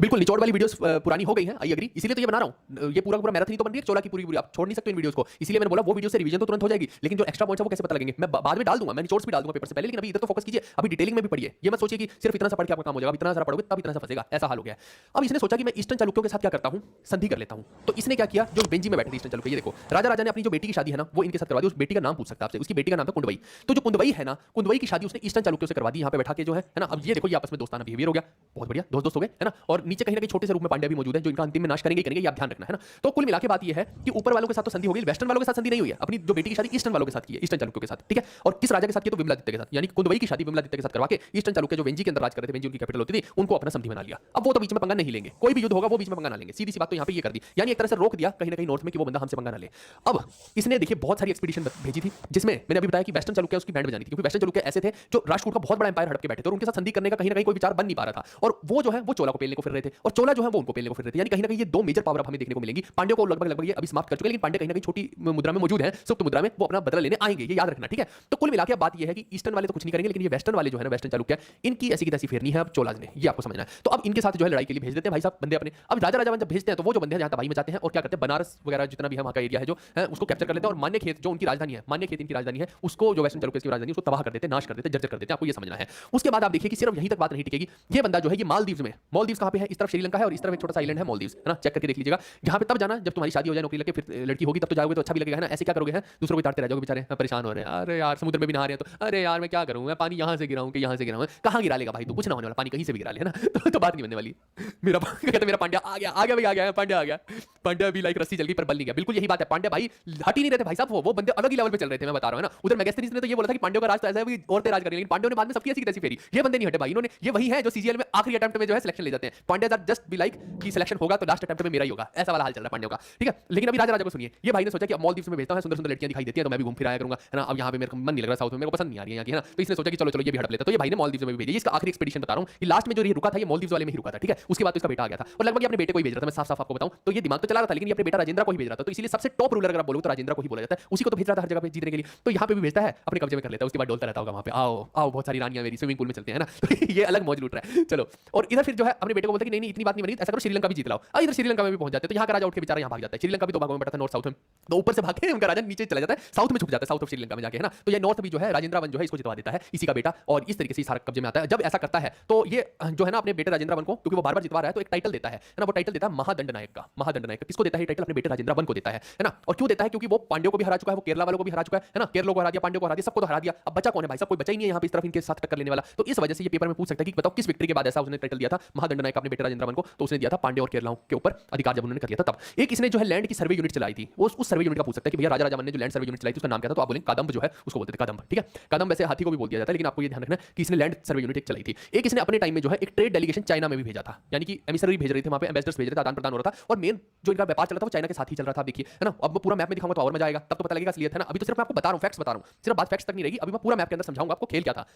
बिल्कुल निचोड़ वाली वीडियोस पुरानी हो गई हैं, आई एग्री, इसीलिए तो ये बना रहा हूं। ये पूरा मैराथन ही तो बन रही है चोला की पूरी पूरी, आप छोड़ नहीं सकते इन वीडियोस को, इसीलिए मैंने बोला वो वीडियो से रिवीजन तो तुरंत हो जाएगी, लेकिन जो एक्स्ट्रा पॉइंट्स है वो कैसे पता लगेंगे मैं बाद में डाल दूंगा, मैं निचोड्स भी डाल दूंगा पेपर से पहले, लेकिन अभी इधर तो फोकस कीजिए, अभी डिटेलिंग में भी पढ़िए। ये मत सोचिए कि सिर्फ इतना सा पढ़ के आपका काम हो जाएगा, इतना सारा पढ़ोगे तब इतना सा फंसेगा, ऐसा हाल हो गया। अब इसने सोचा कि मैं ईस्टर्न चालुक्यों के साथ क्या करता हूं, संधि कर लेता हूं। तो इसने क्या किया, जो बेंजी में बैठे थे ईस्टर्न चालुक्य, ये देखो राजा ने अपनी जो बेटी की शादी है ना वो इनके साथ करवा दी। उस बेटी का नाम पूछ सकता है आपसे, उसकी बेटी का नाम था कुंडवई। तो जो कुंडवई है ना, कुंडवई की शादी उसने ईस्टर्न चालुक्यों से करवा दी, यहाँ पे बैठा के जो है ना। अब ये देखो ये आपस में दोस्ताना बिहेवियर हो गया, बहुत बढ़िया दोस्त दोस्त हो गए, है ना। और नीचे कहीं ना कहीं छोटे से रूप में पांड्या भी मौजूद है, जो इनका अंतिम में नाश करेंगे ये आप ध्यान रखना, है ना। तो कुल मिला के बात ये है कि ऊपर वालों के साथ तो संधि हो गई, वेस्टर्न वालों के साथ संधि नहीं हुई है। अपनी जो बेटी की शादी ईस्टर्न वालों के साथ की है, ईस्टर्न चालुक्यों के साथ, ठीक है। और किस राजा के साथ की, तो विमलादित्य के साथ, यानी कुंदवई की शादी विमलादित्य के साथ करवा के ईस्टर्न चालुक्य जो वेंजी के अंदर राज करते थे, वेंजी उनकी कैपिटल होती थी, उनको अपना संधि बना लिया। अब वो तो बीच में पंगा नहीं लेंगे, कोई भी युद्ध होगा वो बीच में पंगा ना लेंगे, सीधी सी बात तो यहाँ पे ये कर दी, यानी एक तरह से रोक दिया कहीं ना कहीं नॉर्थ में कि वो बंदा हमसे पंगा ना ले। अब इसने देखिए बहुत सारी एक्सपीडिशन भेजी थी, जिसमें मैंने अभी बताया कि वेस्टर्न चालुक्य उसकी बैंड बजानी थी, क्योंकि वेस्टर्न चालुक्य ऐसे थे जो राष्ट्रकूट का बहुत बड़ा एम्पायर हड़प के बैठे थे, और उनके साथ संधि करने का कहीं ना कहीं कोई विचार बन नहीं पा रहा था। और वो जो है वो चोला को पेलने को फिर रहे थे, और चोला जो है वो उनको पेलने को फिर रहे थे, यानी कहीं ना कहीं ये दो मेजर पावर अब हमें देखने को मिलेंगी। पांड्यों को लगभग ये अभी समाप्त कर चुके, लेकिन पांड्य कहीं ना कहीं छोटी मुद्रा में मौजूद है, सुप्त मुद्रा में, वो अपना बदला लेने आएंगे, ये याद रखना, ठीक है। तो कुल मिलाकर बात ये है कि ईस्टर्न वाले तो कुछ नहीं करेंगे, लेकिन ये वेस्टर्न वाले जो है ना, वेस्टर्न चालुक्य, इनकी ऐसी की तैसी फेरनी है अब चोलाज ने, ये आपको समझना है। तो अब इनके साथ जो है लड़ाई के लिए भेज देते हैं भाई साहब बंदे अपने। अब राजा जब भेजते हैं तो वो जो बंदे हैं जहां तबाही मचाते हैं, और क्या करते हैं, बनारस वगैरह जितना भी वहां का एरिया है जो है उसको कैप्चर कर लेते हैं, और मान्य खेत जो उनकी राजधानी है, मान्य खेत इनकी राजधानी है, उसको जो वेस्टर्न चालुक्य की राजधानी उसको तबाह कर देते हैं, नाश कर देते हैं, जर्जर कर देते हैं, आपको ये समझना है। उसके बाद आप देखिए कि सिर्फ यहीं तक बात नहीं टिकेगी, ये बंदा जो है ये मालदीव्स में, मालदीव्स कहां पे है, इस तरफ श्रीलंका है और इस तरफ एक छोटा सा आइलैंड है मालदीव्स, है ना, चेक करके देख लीजिएगा। यहाँ पे तब जाना जब तुम्हारी शादी हो जाए, नौकरी लगे, फिर लड़की होगी तब तो जाओगे, तो अच्छा भी लगेगा, है ना। ऐसे क्या करोगे, है दूसरों को ताड़ते रह जाओगे, बेचारे परेशान हो रहे हैं, अरे यार समुद्र में भी नहा रहे हैं, तो अरे यार मैं क्या करूं, मैं पानी यहाँ से गिराऊं कि यहाँ से गिराऊं, कहाँ गिरा लेगा भाई, तो कुछ ना होने वाला, पानी कहीं से भी गिरा ले, है ना। तो बात नहीं बनने वाली। मेरा कहता मेरा पांड्या आ गया भाई, आ गया पांड्या, आ गया पांड्या भी, लाइक रस्सी जल गई पर बल नहीं गया, बिल्कुल यही बात है। पांड्या भाई हट ही नहीं रहे थे भाई साहब, वो बंदे अलग ही लेवल पे चल रहे थे, मैं बता रहा हूं ना। उधर मेगास्थनीज ने तो ये बोला था कि पांड्यों का राज तो ऐसा है कि औरतें राज करेंगी, लेकिन पांड्यों ने बाद में सबकी ऐसी कैसी फेरी, ये बंदे नहीं हटे भाई, इन्होंने, ये वही है जो सीजीएल में आखिरी अटेम्प्ट में जो है सिलेक्शन ले जाते हैं। Pandya are just be like कि सिलेक्शन होगा तो लास्ट अटेम्प्ट में मेरा ही होगा, ऐसा वाला हाल चल रहा है पांड्यों का, ठीक है। लेकिन अभी राजा को सुनिए, ये भाई ने सोचा कि अब मालदीव्स में भेजता हूं, सुंदर सुंदर लड़कियां दिखाई देती हैं तो मैं भी घूम फिर आया करूंगा, है ना। अब यहाँ पे मेरे को मन नहीं लग रहा, साउथ में मेरे को पसंद नहीं आ रही है यहाँ की, है ना। तो इसने सोचा कि चलो ये भी हड़प लेता, तो ये भाई ने मालदीव्स में भी भेजी। इसका आखिरी एक्सपीडिशन बता रहा हूं, लास्ट में जो ये रुका था ये मालदीव्स वाले में ही रुका था, ठीक है। उसके बाद तो इसका बेटा आ गया था, और लगभग अपने बेटे को ही भेज रहा था, मैं साफ साफ आपको बताऊं। तो ये दिमाग तो चला रहा था, लेकिन ये अपने बेटा राजेंद्र को ही भेज रहा था, तो इसलिए सबसे टॉप रूलर अगर आप बोलोगे तो राजेंद्र को ही बोला जाता है, उसी को तो भेज रहा था हर जगह पे जीतने के लिए, तो यहाँ पे भी भेजता है, अपने कब्जे में कर लेता है, उसके बाद डोलता रहता होगा वहाँ पे, आओ आओ बहुत सारी रानियां मेरी स्विमिंग पूल में चलते हैं ना, तो ये अलग मौज लूट रहा है। चलो, और इधर फिर जो है अपने बेटे को बोलता है कि नहीं इतनी बात नहीं बनी, ऐसा करो श्रीलंका भी जीत लाओ, इधर श्रीलंका में भी पहुंच जाते हैं, तो यहाँ का राजा उठ के बेचारा यहाँ भाग जाता है, श्रीलंका भी दो भागों में बटा था, नॉर्थ साउथ में, तो ऊपर से भाग के उनका राजा नीचे चला जाता है, साउथ में छुप जाता है, साउथ ऑफ श्रीलंका में जाके, है ना, तो ये नॉर्थ भी जो है राजेंद्र वन जो है इसको जितवा देता है, इसी का बेटा, और इस तरीके से सारा कब्जे में आता है। जब ऐसा करता है तो ये जो है ना अपने बेटे राजेंद्र वन को, क्योंकि वो बार बार जितवा रहा है, तो एक टाइटल देता है ना, वो टाइटल देता है महादंड नायक का। महादंड नायक किसको देता है टाइटल? अपने बेटे राजेंद्र वन को देता है ना। और क्यों देता है? क्योंकि वो पांड्यों को भी हरा चुका है, वो केरला वालों को भी हरा चुका है ना, केरलों को हरा दिया, पांड्यों को हरा दिया, सबको तो हरा दिया, अब बचा कौन है भाई? सब कोई बचा ही नहीं है यहाँ पे इस तरफ इनके साथ टक्कर लेने वाला। तो इस वजह से ये पेपर में पूछ सकता है कि बताओ किस विक्ट्री के बाद ऐसा उसने टाइटल दिया था महादंड नायक अपने बेटे राजेंद्र वन को, तो उसने दिया था पांड्य और केरलाओं के ऊपर अधिकार जब उन्होंने कर लिया था तब। एक इसने जो है लैंड की सर्वे यूनिट चलाई थी, वो उस सर्वे यूनिट का पूछ सकता है कि भैया राजा राजावन ने जो लैंड सर्वे यूनिट चलाई थी उसका नाम क्या था? तो आप बोलेंगे कदम्ब जो है उसको बोलते थे, कदम्ब, ठीक है। कदम्ब वैसे हाथी को भी बोल दिया जाता है, लेकिन आपको ये ध्यान रखना कि इसने लैंड सर्वे यूनिट एक चलाई थी। एक इसने अपने टाइम में जो है एक ट्रेड डेलीगेशन चाइना में भी भेजा था, यानी कि एमिसरी भेज रहे थे वहां पे, एम्बेसडर्स भेज रहे थे, आदान प्रदान हो रहा था, और मेन जो इनका व्यापार चल रहा था वो चाइना के साथ ही चल रहा था। देखिए है ना, अब मैं पूरा मैप में दिखाऊंगा तो और मजा आएगा, तब तो पता लगेगा असलियत है ना। अभी तो सिर्फ मैं आपको बता रहा हूं, फैक्ट्स बता रहा हूं, सिर्फ बात फैक्ट्स तक नहीं रहेगी, अभी मैं पूरा मैप के अंदर समझाऊंगा आपको खेल क्या था।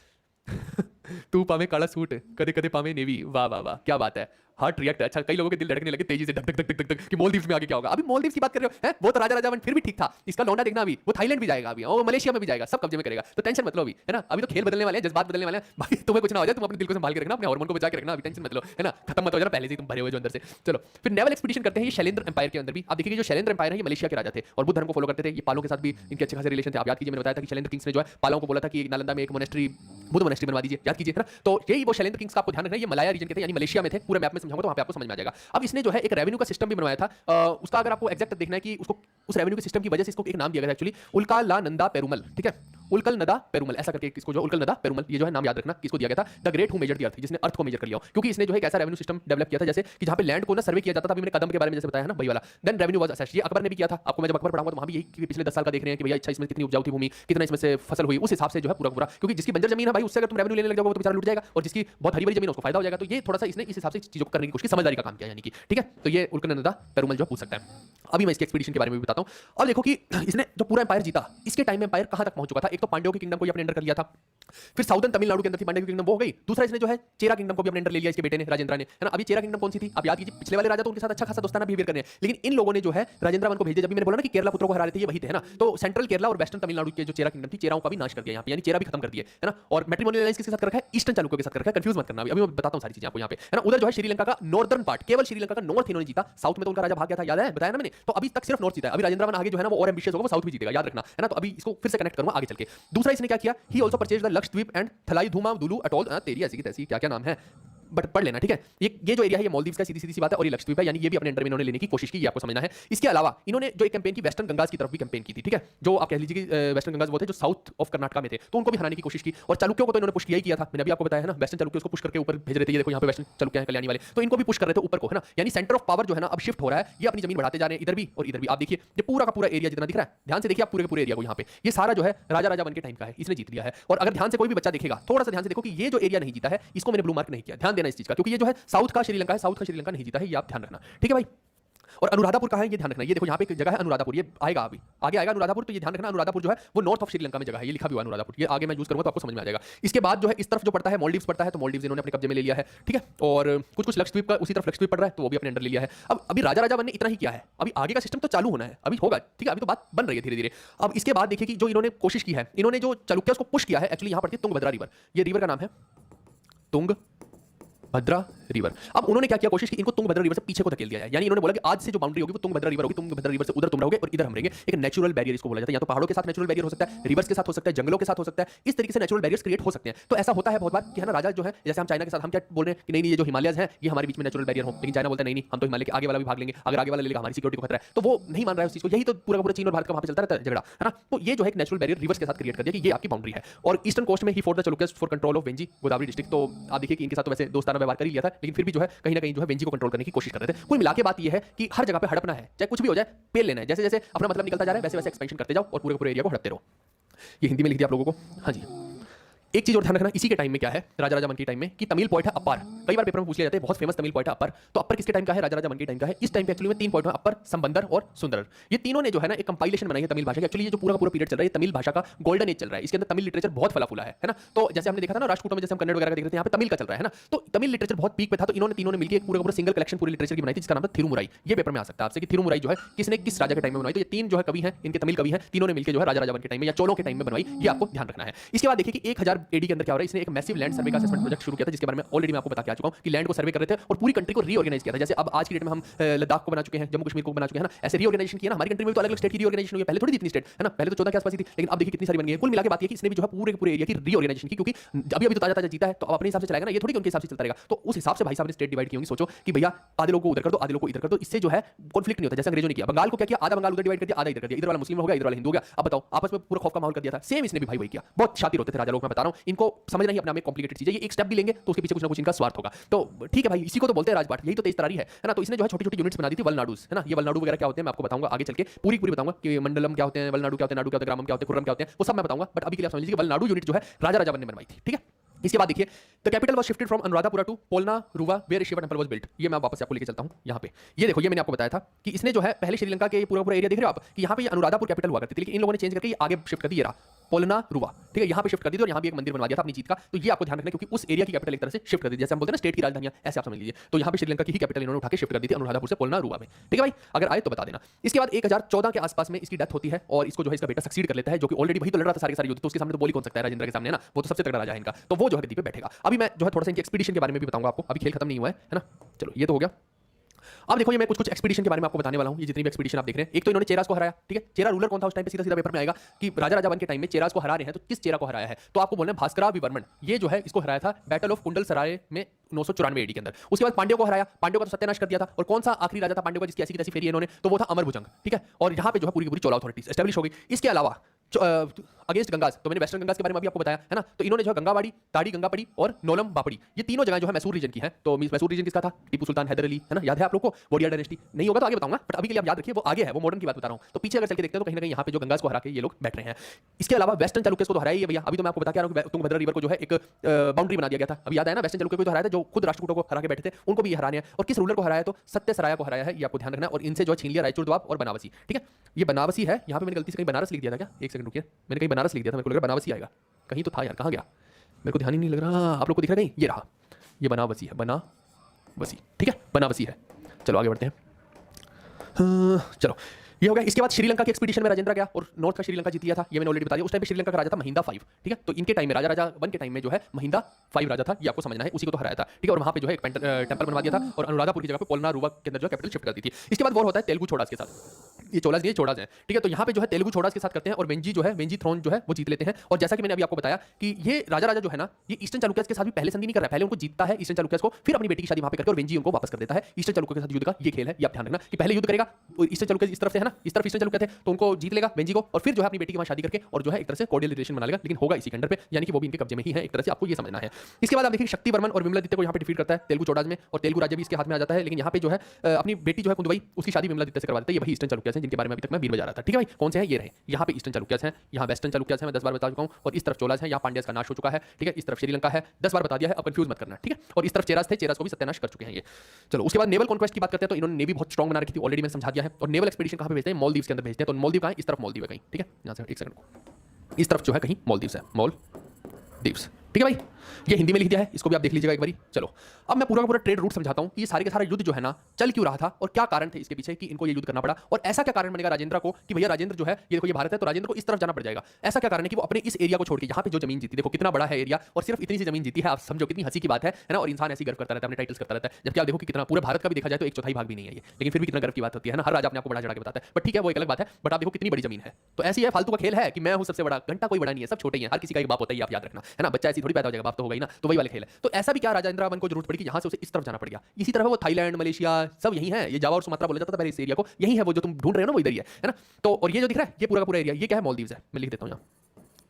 तू पावे काला सूट, कदे कदे पावे नेवी, वाह वाह वाह, क्या बात है, हार्ट रिएक्ट। अच्छा, कई लोगों के दिल धड़कने लगे तेजी से, धक धक धक धक धक कि मालदीव्स में आगे क्या होगा। अभी मालदीव्स की बात कर रहे हो हैं, वो तो राजा राजावन फिर भी ठीक था, इसका लौंडा देखना अभी वो थाईलैंड भी जाएगा, अभी वो मलेशिया में भी जाएगा, सब कब्जे में करेगा, तो टेंशन मत लो अभी, है ना। अभी तो खेल बदलने वाले हैं, जज्बात बदलने वाले हैं भाई, तुम्हें कुछ ना हो जाए, तुम अपने दिल को संभाल के रखना, अपने हार्मोन को बचा के रखना, अभी टेंशन मत लो, है ना, खत्म मत हो जाना पहले से तुम भरे हुए जो अंदर से। चलो फिर नेवल एक्सपीडिशन करते हैं ये शैलेंद्र एम्पायर के अंदर भी। आप देखिए जो शैलेंद्र एम्पायर है ये मलेशिया के राजा थे और बुद्ध धर्म को फॉलो करते थे, ये पालों के साथ भी इनके अच्छे खासे रिलेशन थे। आप याद कीजिए, मैंने बताया था कि शैलेंद्र किंग्स ने जो है पालों को बोला था कि नालंदा में एक मोनेस्ट्री, बुद्ध मोनेस्ट्री बनवा दीजिए, याद कीजिए, है ना। तो यही वो शैलेंद्र किंग्स का आपको ध्यान रखना है, ये मलाया रीजन के थे, यानी मलेशिया में थे। पूरे मैप में समझाऊंगा तो वहां पे आपको समझ में आ जाएगा। अब इसने जो है एक रेवेन्यू का सिस्टम भी बनवाया था, उसका अगर आपको एग्जैक्ट देखना है कि उसको उस रेवेन्यू के सिस्टम की वजह से इसको एक नाम दिया गया था एक्चुअली, उल्कालानंदा पेरुमल, ठीक है, उल्कलनदा पेरुमल, ऐसा करके इसको जो उल्कलनदा पेरुमल, ये जो है नाम याद रखना, किसको दिया गया था? The great who measured the earth, जिसने अर्थ को मेजर कर लिया हो। क्योंकि इसने जो है एक ऐसा रेवेन्यू सिस्टम डेवलप किया था जैसे कि जहां पे लैंड को ना सर्वे किया जाता था, अभी मैंने कदम के बारे में जैसे बताया है ना, वही वाला, देन रेवेन्यू वाज असेस्ड। ये अकबर ने भी किया था, आपको मैं जब अकबर पढ़ाऊंगा तो वहां भी यही पिछले 10 साल का देख रहे हैं कि भैया अच्छा इसमें कितनी उपजाऊ थी भूमि, कितना इसमें से फसल हुई, उस हिसाब से जो है पूरा, क्योंकि जिसकी बंजर जमीन है भाई उससे अगर तुम रेवेन्यू लेने लग जाओगे तो बेचारा लुट जाएगा, और जिसकी बहुत हरी भरी जमीन है उसको फायदा हो जाएगा। तो ये थोड़ा सा इसने इस हिसाब से चीजों को करने की कोशिश, समझदारी का काम किया, यानी कि ठीक है। तो ये उल्कलनदा पेरुमल जो पूछ सकता है। अभी मैं इसके एक्सपीडिशन के बारे में भी बताता हूं। अब देखो कि इसने जो पूरा एम्पायर जीता, इसके टाइम में एम्पायर कहां तक पहुंच चुका था? एक तो पांड्यों की किंगडम को अपने अंडर कर लिया था, फिर साउदर्न तमिलनाडु के अंदर थी पांड्य की किंगडम, वो हो गई। दूसरा इसने जो है चेरा किंगडम को भी अपने अंडर ले लिया इसके बेटे ने, राजेंद्र ने, है ना। अभी चेरा किंगडम कौन सी थी? आप याद कीजिए, पिछले वाले राजा तो उनके साथ अच्छा खासा दोस्ताना बिहेवियर कर रहे हैं, लेकिन इन लोगों ने जो है राजेंद्र वन को भेजे। जब भी मैंने बोला ना कि केरला पुत्रों को हरा रहे थे, ये वही थे, है ना। तो सेंट्रल केरला और वेस्टर्न तमिलनाडु के जो चेरा किंगडम थी, चेराओं का भी नाश कर दिया यहाँ पे, यानी चेरा भी खत्म कर दिए, है ना। और मैट्रिमोनियल अलायंस किसके साथ कर रखा है? ईस्टर्न चालुक्यों के साथ कर रखा है, कंफ्यूज मत करना, अभी मैं बताता हूं सारी चीजें आपको यहाँ पे, है ना। उधर जो है श्रीलंका का नॉर्दर्न पार्ट, केवल श्रीलंका का नॉर्थ इन्होंने जीता, साउथ में तो उनका राजा भाग गया था, याद है, बताया ना मैंने। तो अभी तक सिर्फ नॉर्थ जीता है। अभी राजेंद्र वन आगे जो है ना वो और एम्बिशियस होगा, वो साउथ भी जीतेगा, याद रखना, है ना। तो अभी इसको फिर से कनेक्ट करूंगा आगे चल के। दूसरा इसने क्या किया? He also purchase the Lakshadweep and थलाई धूमा दुलू अटोल, तेरी ऐसी की तैसी क्या क्या नाम है, बट पढ़ लेना, ठीक है। ये जो एरिया है ये मालदीव्स का सीधी सी बात है, और ये लक्षद्वीप है, यानी ये भी अपने अंडर में इन्होंने लेने की कोशिश की, ये आपको समझना है। इसके अलावा इन्होंने जो एक कैंपेन की वेस्टर्न गंगास की तरफ भी कैंपेन की थी, ठीक है। जो आप कह लीजिए कि वेस्टर्न गंगास वो थे जो साउथ ऑफ कर्नाटका में थे, तो उनको भी हराने की कोशिश की। और चालुक्यों को तो इन्होंने पुश किया ही किया था, मैंने अभी आपको बताया है ना, वेस्टर्न चालुक्यों को पुश करके ऊपर भेज रहे थे। ये देखो यहाँ पे वेस्टर्न चालुक्य हैं कल्याणी वाले, तो इनको भी पुश कर रहे थे ऊपर को, है ना। यानी सेंटर ऑफ पावर जो है ना अब शिफ्ट हो रहा है, ये अपनी जमीन बढ़ाते जा रहे हैं, इधर भी और इधर भी। आप देखिए ये पूरा का पूरा एरिया जितना दिख रहा है, ध्यान से देखिए आप पूरे के पूरे एरिया को, यहाँ पे ये सारा जो है राजा राजा वन के टाइम का है, इसने जीत लिया है। और अगर ध्यान से कोई भी बच्चा देखेगा, थोड़ा सा ध्यान से देखो कि ये जो एरिया नहीं जीता है, इसको मैंने ब्लू मार्क नहीं किया, ध्यान देना इस चीज का, क्योंकि ये जो है साउथ का श्रीलंका है, साउथ का श्रीलंका नहीं जीता है, ये आप ध्यान रखना, ठीक है भाई। और अनुराधापुर कहाँ है ये ध्यान रखना, ये देखो यहाँ पे एक जगह है अनुराधापुर, ये आएगा अभी आगे आएगा अनुराधापुर, तो ये ध्यान रखना अनुराधापुर जो है वो नॉर्थ ऑफ श्रीलंका में जगह है, ये लिखा भी हुआ अनुराधापुर, ये आगे मैं यूज करूंगा तो आपको समझ में आ जाएगा। इसके बाद जो है इस तरफ जो पड़ता है मालदीव्स पड़ता है, तो मालदीव्स इन्होंने अपने कब्जे में ले लिया है, ठीक है। और कुछ कुछ लक्षद्वीप का उसी तरफ लक्षद्वीप पड़ रहा है, तो वो भी अपने अंडर ले लिया है। अब अभी राजा राजा वन ने इतना ही किया है, अभी आगे का सिस्टम तो चालू होना है, अभी होगा, ठीक है, अभी तो बात बन रही है धीरे धीरे। अब इसके बाद देखिए कि जो इन्होंने कोशिश की है, इन्होंने जो चालुक्य को पुश किया है, एक्चुअली यहाँ पड़ती है तुंगभद्रा रिवर, ये रिवर का नाम है तुंगभद्रा रिवर। अब उन्होंने क्या किया, कोशिश की इनको तुंगभद्रा रिवर से पीछे को धकेल दिया जाए, यानी इन्होंने बोला कि आज से जो बाउंड्री होगी वो तुंगभद्रा रिवर होगी, तुंगभद्रा रिवर से उधर तुम रहोगे और इधर हम रहेंगे। एक नेचुरल बैरियर इसको बोला जाता है, या तो पहाड़ों के साथ नेचुरल बैरियर हो सकता है, रिवर्स के साथ हो सकता है, जंगलों के साथ हो सकता है, इस तरीके से नेचुरल बैरियर्स क्रिएट हो सकते हैं। तो ऐसा होता है बहुत बार कि है ना, राजा जो है जैसे हम चाइना के साथ हम क्या बोल रहे हैं कि नहीं ये जो हिमालयस है ये हमारे बीच में नेचुरल बैरियर हो, लेकिन चाइना बोलता है नहीं हम तो हिमालय के आगे वाला भी भाग लेंगे, अगर आगे वाला लेगा हमारी सिक्योरिटी को खतरा है, तो वो नहीं मान रहा है उस चीज को। यही तो पूरा पूरा चीन और भारत का वहां पे चलता रहता है झगड़ा, है ना। तो ये जो है एक नेचुरल बैरियर रिवर्स के साथ क्रिएट कर दिया कि ये आपकी बाउंड्री है। और ईस्टर्न कोस्ट में he for the Chalukyas for control of Vengi Godavari district, तो आप देखिए कि इनके साथ तो वैसे दोस्ताना व्यवहार कर ही लिया था, लेकिन फिर भी जो है कहीं ना कहीं जो है वेंजी को कंट्रोल करने की कोशिश कर रहे थे। कुल मिला के बात ये है कि हर जगह पे हड़पना है, चाहे कुछ भी हो जाए, पेल लेना है, जैसे जैसे अपना मतलब निकलता जा रहा है वैसे वैसे एक्सपेंशन करते जाओ और पूरे पूरे एरिया को हड़पते रहो। ये हिंदी में लिख दिया आप लोगों को, हाँ जी। एक चीज और ध्यान रखना, इसी के टाइम में क्या है, राजा राजा वन के टाइम में, कि तमिल पॉइंट है अपर। कई बार पेपर में पूछ लिया जाता है, बहुत फेमस तमिल पॉइंट है अपर। तो अपर किसके टाइम का है? राजा राजा वन के टाइम का है। इस टाइम पे एक्चुअली में 3 पॉइंट है, अपर, संबंदर और सुंदरर। ये तीनों ने जो है ना एक कंपाइलेशन बनाई है तमिल भाषा की। एक्चुअली ये जो पूरा का पूरा पीरियड चल रहा है तमिल भाषा का गोल्डन एज चल रहा है। इसके अंदर तमिल लिटरेचर बहुत फला फूला है ना। तो जैसे हमने देखा था ना राष्ट्रकूटों में, जैसे हम कन्नड़ वगैरह देख रहे थे, यहाँ पे तमिल का चल रहा है ना। तो तमिल लिटरेचर बहुत पीक पे था। तो इन्होंने तीनों ने मिलकर एक पूरा सिंगल कलेक्शन पूरी लिटरेचर की बनाई थी, जिसका नाम था थिरुमुराई। ये पेपर में आ सकता है आपसे कि थिरुमुराई जो है किसने किस राजा के टाइम में बनाई। तो ये 3 जो है कवि हैं, इनके तमिल कवि हैं, तीनों ने मिलकर जो है राजा राजा वन के टाइम में या चोलों के टाइम में बनवाई। ये आपको ध्यान रखना है। इसके बाद देखिए कि 1000 एडी के अंदर क्या हो रहा है, इसने एक मैसिव लैंड सर्वे का असेसमेंट प्रोजेक्ट शुरू किया था, जिसके बारे में ऑलरेडी मैं आपको बता के आ चुका हूं कि लैंड को सर्वे कर रहे थे और पूरी कंट्री को रीऑर्गेनाइज किया था। जैसे अब आज की डेट में हम लद्दाख को बना चुके हैं, जम्मू कश्मीर को बना चुके हैं ना, ऐसे रीऑर्गेनाइजेशन किया ना। हमारी कंट्री में तो अलग अलग स्टेट की रीऑर्गेनाइजेशन हुई है, पहले थोड़ी इतनी स्टेट है ना, पहले तो 14 के आसपास ही थी, लेकिन अब देखिए कितनी सारी बन गई है। कुल मिला के बात ये कि इसने भी जो है पूरे पूरे एरिया की रीऑर्गेनाइजेशन की, क्योंकि अभी अभी तो ताजा ताजा जीता है, तो अब अपने हिसाब से चलाएगा ना, ये थोड़ी कि उनके हिसाब से चलता रहेगा। तो उस हिसाब से भाई साहब ने स्टेट डिवाइड की होंगी। सोचो कि भैया आधे लोगों को उधर कर दो, आधे लोगों को इधर कर दो, इससे जो है कॉन्फ्लिक्ट नहीं होता। जैसे अंग्रेजों ने किया, बंगाल को क्या किया, आधा बंगाल उधर डिवाइड कर दिया, आधा इधर कर दिया, इधर वाला मुस्लिम हो गया, इधर वाला हिंदू हो गया। अब बताओ, आपस में पूरा खौफ का माहौल कर दिया था। सेम इसने भी भाई वही किया। बहुत शातिर होते थे राजा लोग, मैं बता रहा हूं। इनको समझना ही अपने आप में कॉम्प्लिकेटेड चीज है। ये एक स्टेप भी लेंगे तो उसके पीछे कुछ ना कुछ इनका स्वार्थ होगा। तो ठीक है भाई, इसी को तो बोलते हैं राजपाट, यही तो तेज तरारी है ना। तो इसने जो है छोटी छोटी यूनिट्स बना दी थी, वलनाडुस है ना। ये वलनाडु वगैरह क्या होते हैं मैं आपको बताऊंगा आगे चल के, पूरी बताऊंगा कि मंडलम क्या होते हैं, वलनाडु क्या होते हैं, नाडु क्या होते हैं, ग्रामम क्या होते हैं, खुर्रम क्या होते हैं, वो सब मैं बताऊंगा। बट अभी के लिए आप समझ लीजिए कि वलनाडु यूनिट जो है राजा राजा वन ने बनवाई थी। ठीक है, इसके बाद देखिए the capital was shifted from Anuradhapura to Polonnaruwa where Shiva temple was built. ये मैं वापस आपको लेके चलता हूं यहाँ पे। ये देखो, ये मैंने आपको बताया था कि इसने जो है पहले श्रीलंका के पूरा एरिया देख रहे हो आप कि यहाँ पे ये अनुराधापुर कैपिटल हुआ करती थी, लेकिन इन लोगों ने चेंज करके ये आगे शिफ्ट कर दी, ये रहा पोलनारुवा। ठीक है, यहाँ पे शिफ्ट कर दी थी और यहाँ भी एक मंदिर बनवा दिया था अपनी जीत का। तो ये आपको ध्यान रखना, क्योंकि उस एरिया की कैपिटल एक तरह से शिफ्ट कर दी, जैसे हम बोलते हैं ना स्टेट की राजधानियां, ऐसे आप समझ लीजिए। तो यहाँ पे श्रीलंका की ही कैपिटल इन्होंने उठा के शिफ्ट कर दी थी अनुराधापुर से पोलनारुवा में। ठीक है भाई, अगर आए तो बता देना। इसके बाद 1014 के आसपास में इसकी डेथ होती है और इसको जो है इसका बेटा सक्सीड कर लेता है, जो कि ऑलरेडी वही तो लड़ रहा था सारे युद्ध। तो उसके सामने तो बोली कौन सकता है, राजेंद्र के सामने ना, वो तो सबसे तगड़ा राजा है इनका। तो वो जो है गद्दी पे बैठेगा। अभी मैं जो है थोड़ा सा इनकी एक्सपीडिशन के बारे में भी बताऊंगा आपको। अभी खेल खत्म नहीं हुआ है ना। चलो ये तो हो गया। अब देखो, ये मैं कुछ एक्सपीडिशन के बारे में आपको बताने वाला हूं। ये जितनी भी एक्सपीडिशन आप देख रहे हैं, एक तो इन्होंने चेरास को हराया। ठीक है, चेरा रूलर कौन था उस टाइम पे, सीधा सीधा पेपर में आएगा कि राजा राजा वन के टाइम में चेरास को हरा रहे हैं, तो किस चेरा को हराया है। तो आपको बोलना है भास्करा विवर्मन, ये जो है इसको हराया था बैटल ऑफ कुंडल सराय में 994 एडी के अंदर। उसके बाद पांड्यों को हराया, पांड्यों का तो सत्यानाश कर दिया था। और कौन सा आखिरी राजा था पांड्यों का जिसकी ऐसी की तैसी फेरी इन्होंने, तो वो था अमरभुजंग। ठीक है, और यहाँ पे जो है पूरी पूरी चोला अथॉरिटी एस्टैब्लिश हो गई। इसके अलावा अगेंस्ट गंगास, तो मैंने वेस्टर्न गंगास के बारे में अभी आपको बताया है ना। तो इन्होंने जो गंगावाड़ी, ताड़ी गंगापड़ी और नोलम बापड़ी, ये तीनों जगह जो है मैसूर रीजन की है। तो मैसूर रीजन किसका था? टीपू सुल्तान हैदर अली, है ना, याद है आप लोग को? वोडिया डायनेस्टी नहीं होगा तो आगे बताऊंगा, बट अभी के लिए आप याद रखिए वो आगे है, वो मॉडर्न की बात बता रहा हूं। तो पीछे अगर चल के देखते हैं तो कहीं ना कहीं यहाँ पे जो गंगास को हरा के ये लोग बैठ रहे हैं। इसके अलावा वेस्टर्न चालुक्य को तो हराया ही है भैया। अभी तो मैं आपको बता के आ रहा हूं तुंगभद्रा रिवर को जो है एक बाउंड्री बना दिया गया था। अभी याद है ना, वेस्टर्न चालुक्य को तो हराया था, जो खुद राष्ट्रकूटों को हरा के बैठे थे, उनको भी हराने हैं। और किस रूलर को हराया? तो सत्य सराया को हराया है, ये आपको ध्यान रखना है। और इनसे जो छीन लिया रायचूर द्वाब और बनारसी। ठीक है, ये बनारसी है। यहाँ पे मैंने गलती से कहीं बनारस लिख दिया था क्या? एक सेकंड रुकिए, मैंने कहीं बनारस लिख दिया था, मेरे को लगा बनारसी आएगा, कहीं तो था यार, कहाँ गया मेरे को ध्यान ही नहीं लग रहा। आप लोग को दिख रहा है? ये रहा, ये बनावसी है, बनावसी। ठीक है, बनावसी है। चलो आगे बढ़ते हैं। चलो ये हो गया। इसके बाद श्रीलंका की एक्सपीडिशन में राजेंद्र गया और नॉर्थ का श्रीलंका जीत लिया था, ये मैंने ऑलरेडी बता दिया। उस टाइम पे श्रीलंका का राजा था महिंदा 5। ठीक है, तो इनके टाइम में राजा राजा वन के टाइम में जो है महिंदा 5 राजा था, ये आपको समझना है। उसी को तो हराया था। ठीक है, और वहां पे जो है एक टेंपल बनवा दिया था और अनुराधापुर की जगह पे पोलनारुवा के अंदर जो कैपिटल शिफ्ट कर दी थी। इसके बाद वॉर होता है तेलुगु छोड़ास के साथ। ये चोलास नहीं, चोड़ास है। ठीक है, तो यहाँ पे जो है तेलुगु छोड़ास के साथ करते हैं और वेंजी जो है, वेंजी थ्रोन जो है वो जीत लेते हैं। और जैसा कि मैंने अभी आपको बताया कि ये राजा राजा जो है ना, ये ईस्टर्न चालुक्यस के साथ भी पहले संधि नहीं कर रहा है, पहले उनको जीतता है ईस्टर्न चालुक्यस को, फिर अपनी बेटी की शादी वहां पे करके और वेंजी उनको वापस कर देता है। ईस्टर्न चालुक्य के साथ युद्ध का ये खेल है, ये आप ध्यान रखना कि पहले युद्ध करेगा ईस्टर्न चालुक्य इस तरफ से है ना, इस तरफ ईस्टर्न चालुक्य थे, तो उनको जीत लेगा वेंजी को, और फिर जो है अपनी बेटी की वहां शादी करके और जो है एक तरह से कॉर्डियल रिलेशन बना लेगा, लेकिन होगा इसी खंडर पे, यानी कि वो भी इनके कब्जे में ही है एक तरह से, आपको ये समझना है। इसके बाद आप देखिए शक्तिवर्मन और विमलादित्य को यहाँ पे डिफीट करता है तेलुगु चोड़ास में, और तेलुगु राज्य भी इसके हाथ में आ जाता है। लेकिन यहाँ पे जो है अपनी बेटी जो है कुंदवई, उसकी शादी विमलादित्य से करवा देता है। ये वही ईस्टर्न चालुक्यस हैं जिनके बारे में अभी तक मैं बीर बजा रहा था। ठीक है भाई, कौन से हैं? ये रहे। यहाँ पे ईस्टर्न चालुक्यस हैं, यहाँ वेस्टर्न चालुक्यस हैं, मैं 10 बार बता चुका हूँ। और इस तरफ चोलास है, यहाँ पांड्यास का नाश हो चुका है। ठीक है, इस तरफ श्रीलंका है, 10 बार बता दिया है, अब कंफ्यूज मत करना। ठीक है, और इस तरफ चेरास थे, चेरास को भी सत्यानाश कर चुके हैं ये। चलो उसके बाद नेवल कॉन्क्वेस्ट की बात करते हैं, तो इन्होंने नेवी बहुत स्ट्रॉन्ग बना रखी थी, ऑलरेडी मैंने समझा दिया है। और नेवल एक्सपीडिशन कहाँ पे भेजते हैं? मालदीव्स के अंदर भेजते हैं। तो मालदीव कहाँ है? इस तरफ मालदीव है कहीं। ठीक है, यहाँ से एक सेकंड, इस तरफ जो है कहीं मालदीव्स है, मालदीव्स। ठीक है भाई, ये हिंदी में लिख दिया है, इसको भी आप देख लीजिएगा एक बारी। चलो अब मैं पूरा का पूरा ट्रेड रूट समझाता हूं कि ये सारे के सारा युद्ध जो है ना चल क्यों रहा था और क्या कारण थे इसके पीछे कि इनको ये युद्ध करना पड़ा, और ऐसा क्या कारण बनेगा राजेंद्र को कि भैया राजेंद्र जो है, ये देखो ये भारत है, तो राजेंद्र को इस तरफ जाना पड़ जाएगा। ऐसा क्या कारण है कि वो अपने इस एरिया को छोड़ के यहाँ पे जो जमीन जीती, देखो कितना बड़ा है एरिया, और सिर्फ इतनी सी जमीन जीती है। आप समझो कितनी हंसी की बात है ना। और इंसान ऐसी गर्व करता रहता है, अपने टाइटल्स करता रहता है, जबकि आप देखो कि कितना पूरे भारत का भी देखा जाए तो 1/4 भाग भी नहीं है ये, लेकिन फिर भी कितना गर्व की बात होती है ना। हर राजा अपने आपको बड़ा चढ़ा के बताता है, बट ठीक है वो एक अलग बात है। बट आप देखो कितनी बड़ी जमीन है। तो ऐसी है, फालतू का खेल है कि मैं हूं सबसे बड़ा, घंटा कोई बड़ा नहीं है, सब छोटे ही हैं। हर किसी का एक बाप होता है, आप याद रखना है ना। बच्चा ऐसी थोड़ी पैदा हो जाएगा, बाप तो होगा ही ना। तो वही वाले खेल है। तो ऐसा भी क्या राजेंद्र वन को जरूरत पड़ी कि यहाँ से उसे इस तरफ जाना पड़ गया। इसी तरह वो थाईलैंड, मलेशिया सब यही है। ये जावा और सुमात्रा बोला जाता था पहले इस एरिया को, यही है वो जो तुम ढूंढ रहे हो ना, वो इधर ही है ना। तो और ये जो दिख रहा है ये पूरा का पूरा एरिया, ये क्या है? मालदीव्स है। मैं लिख देता हूँ यहाँ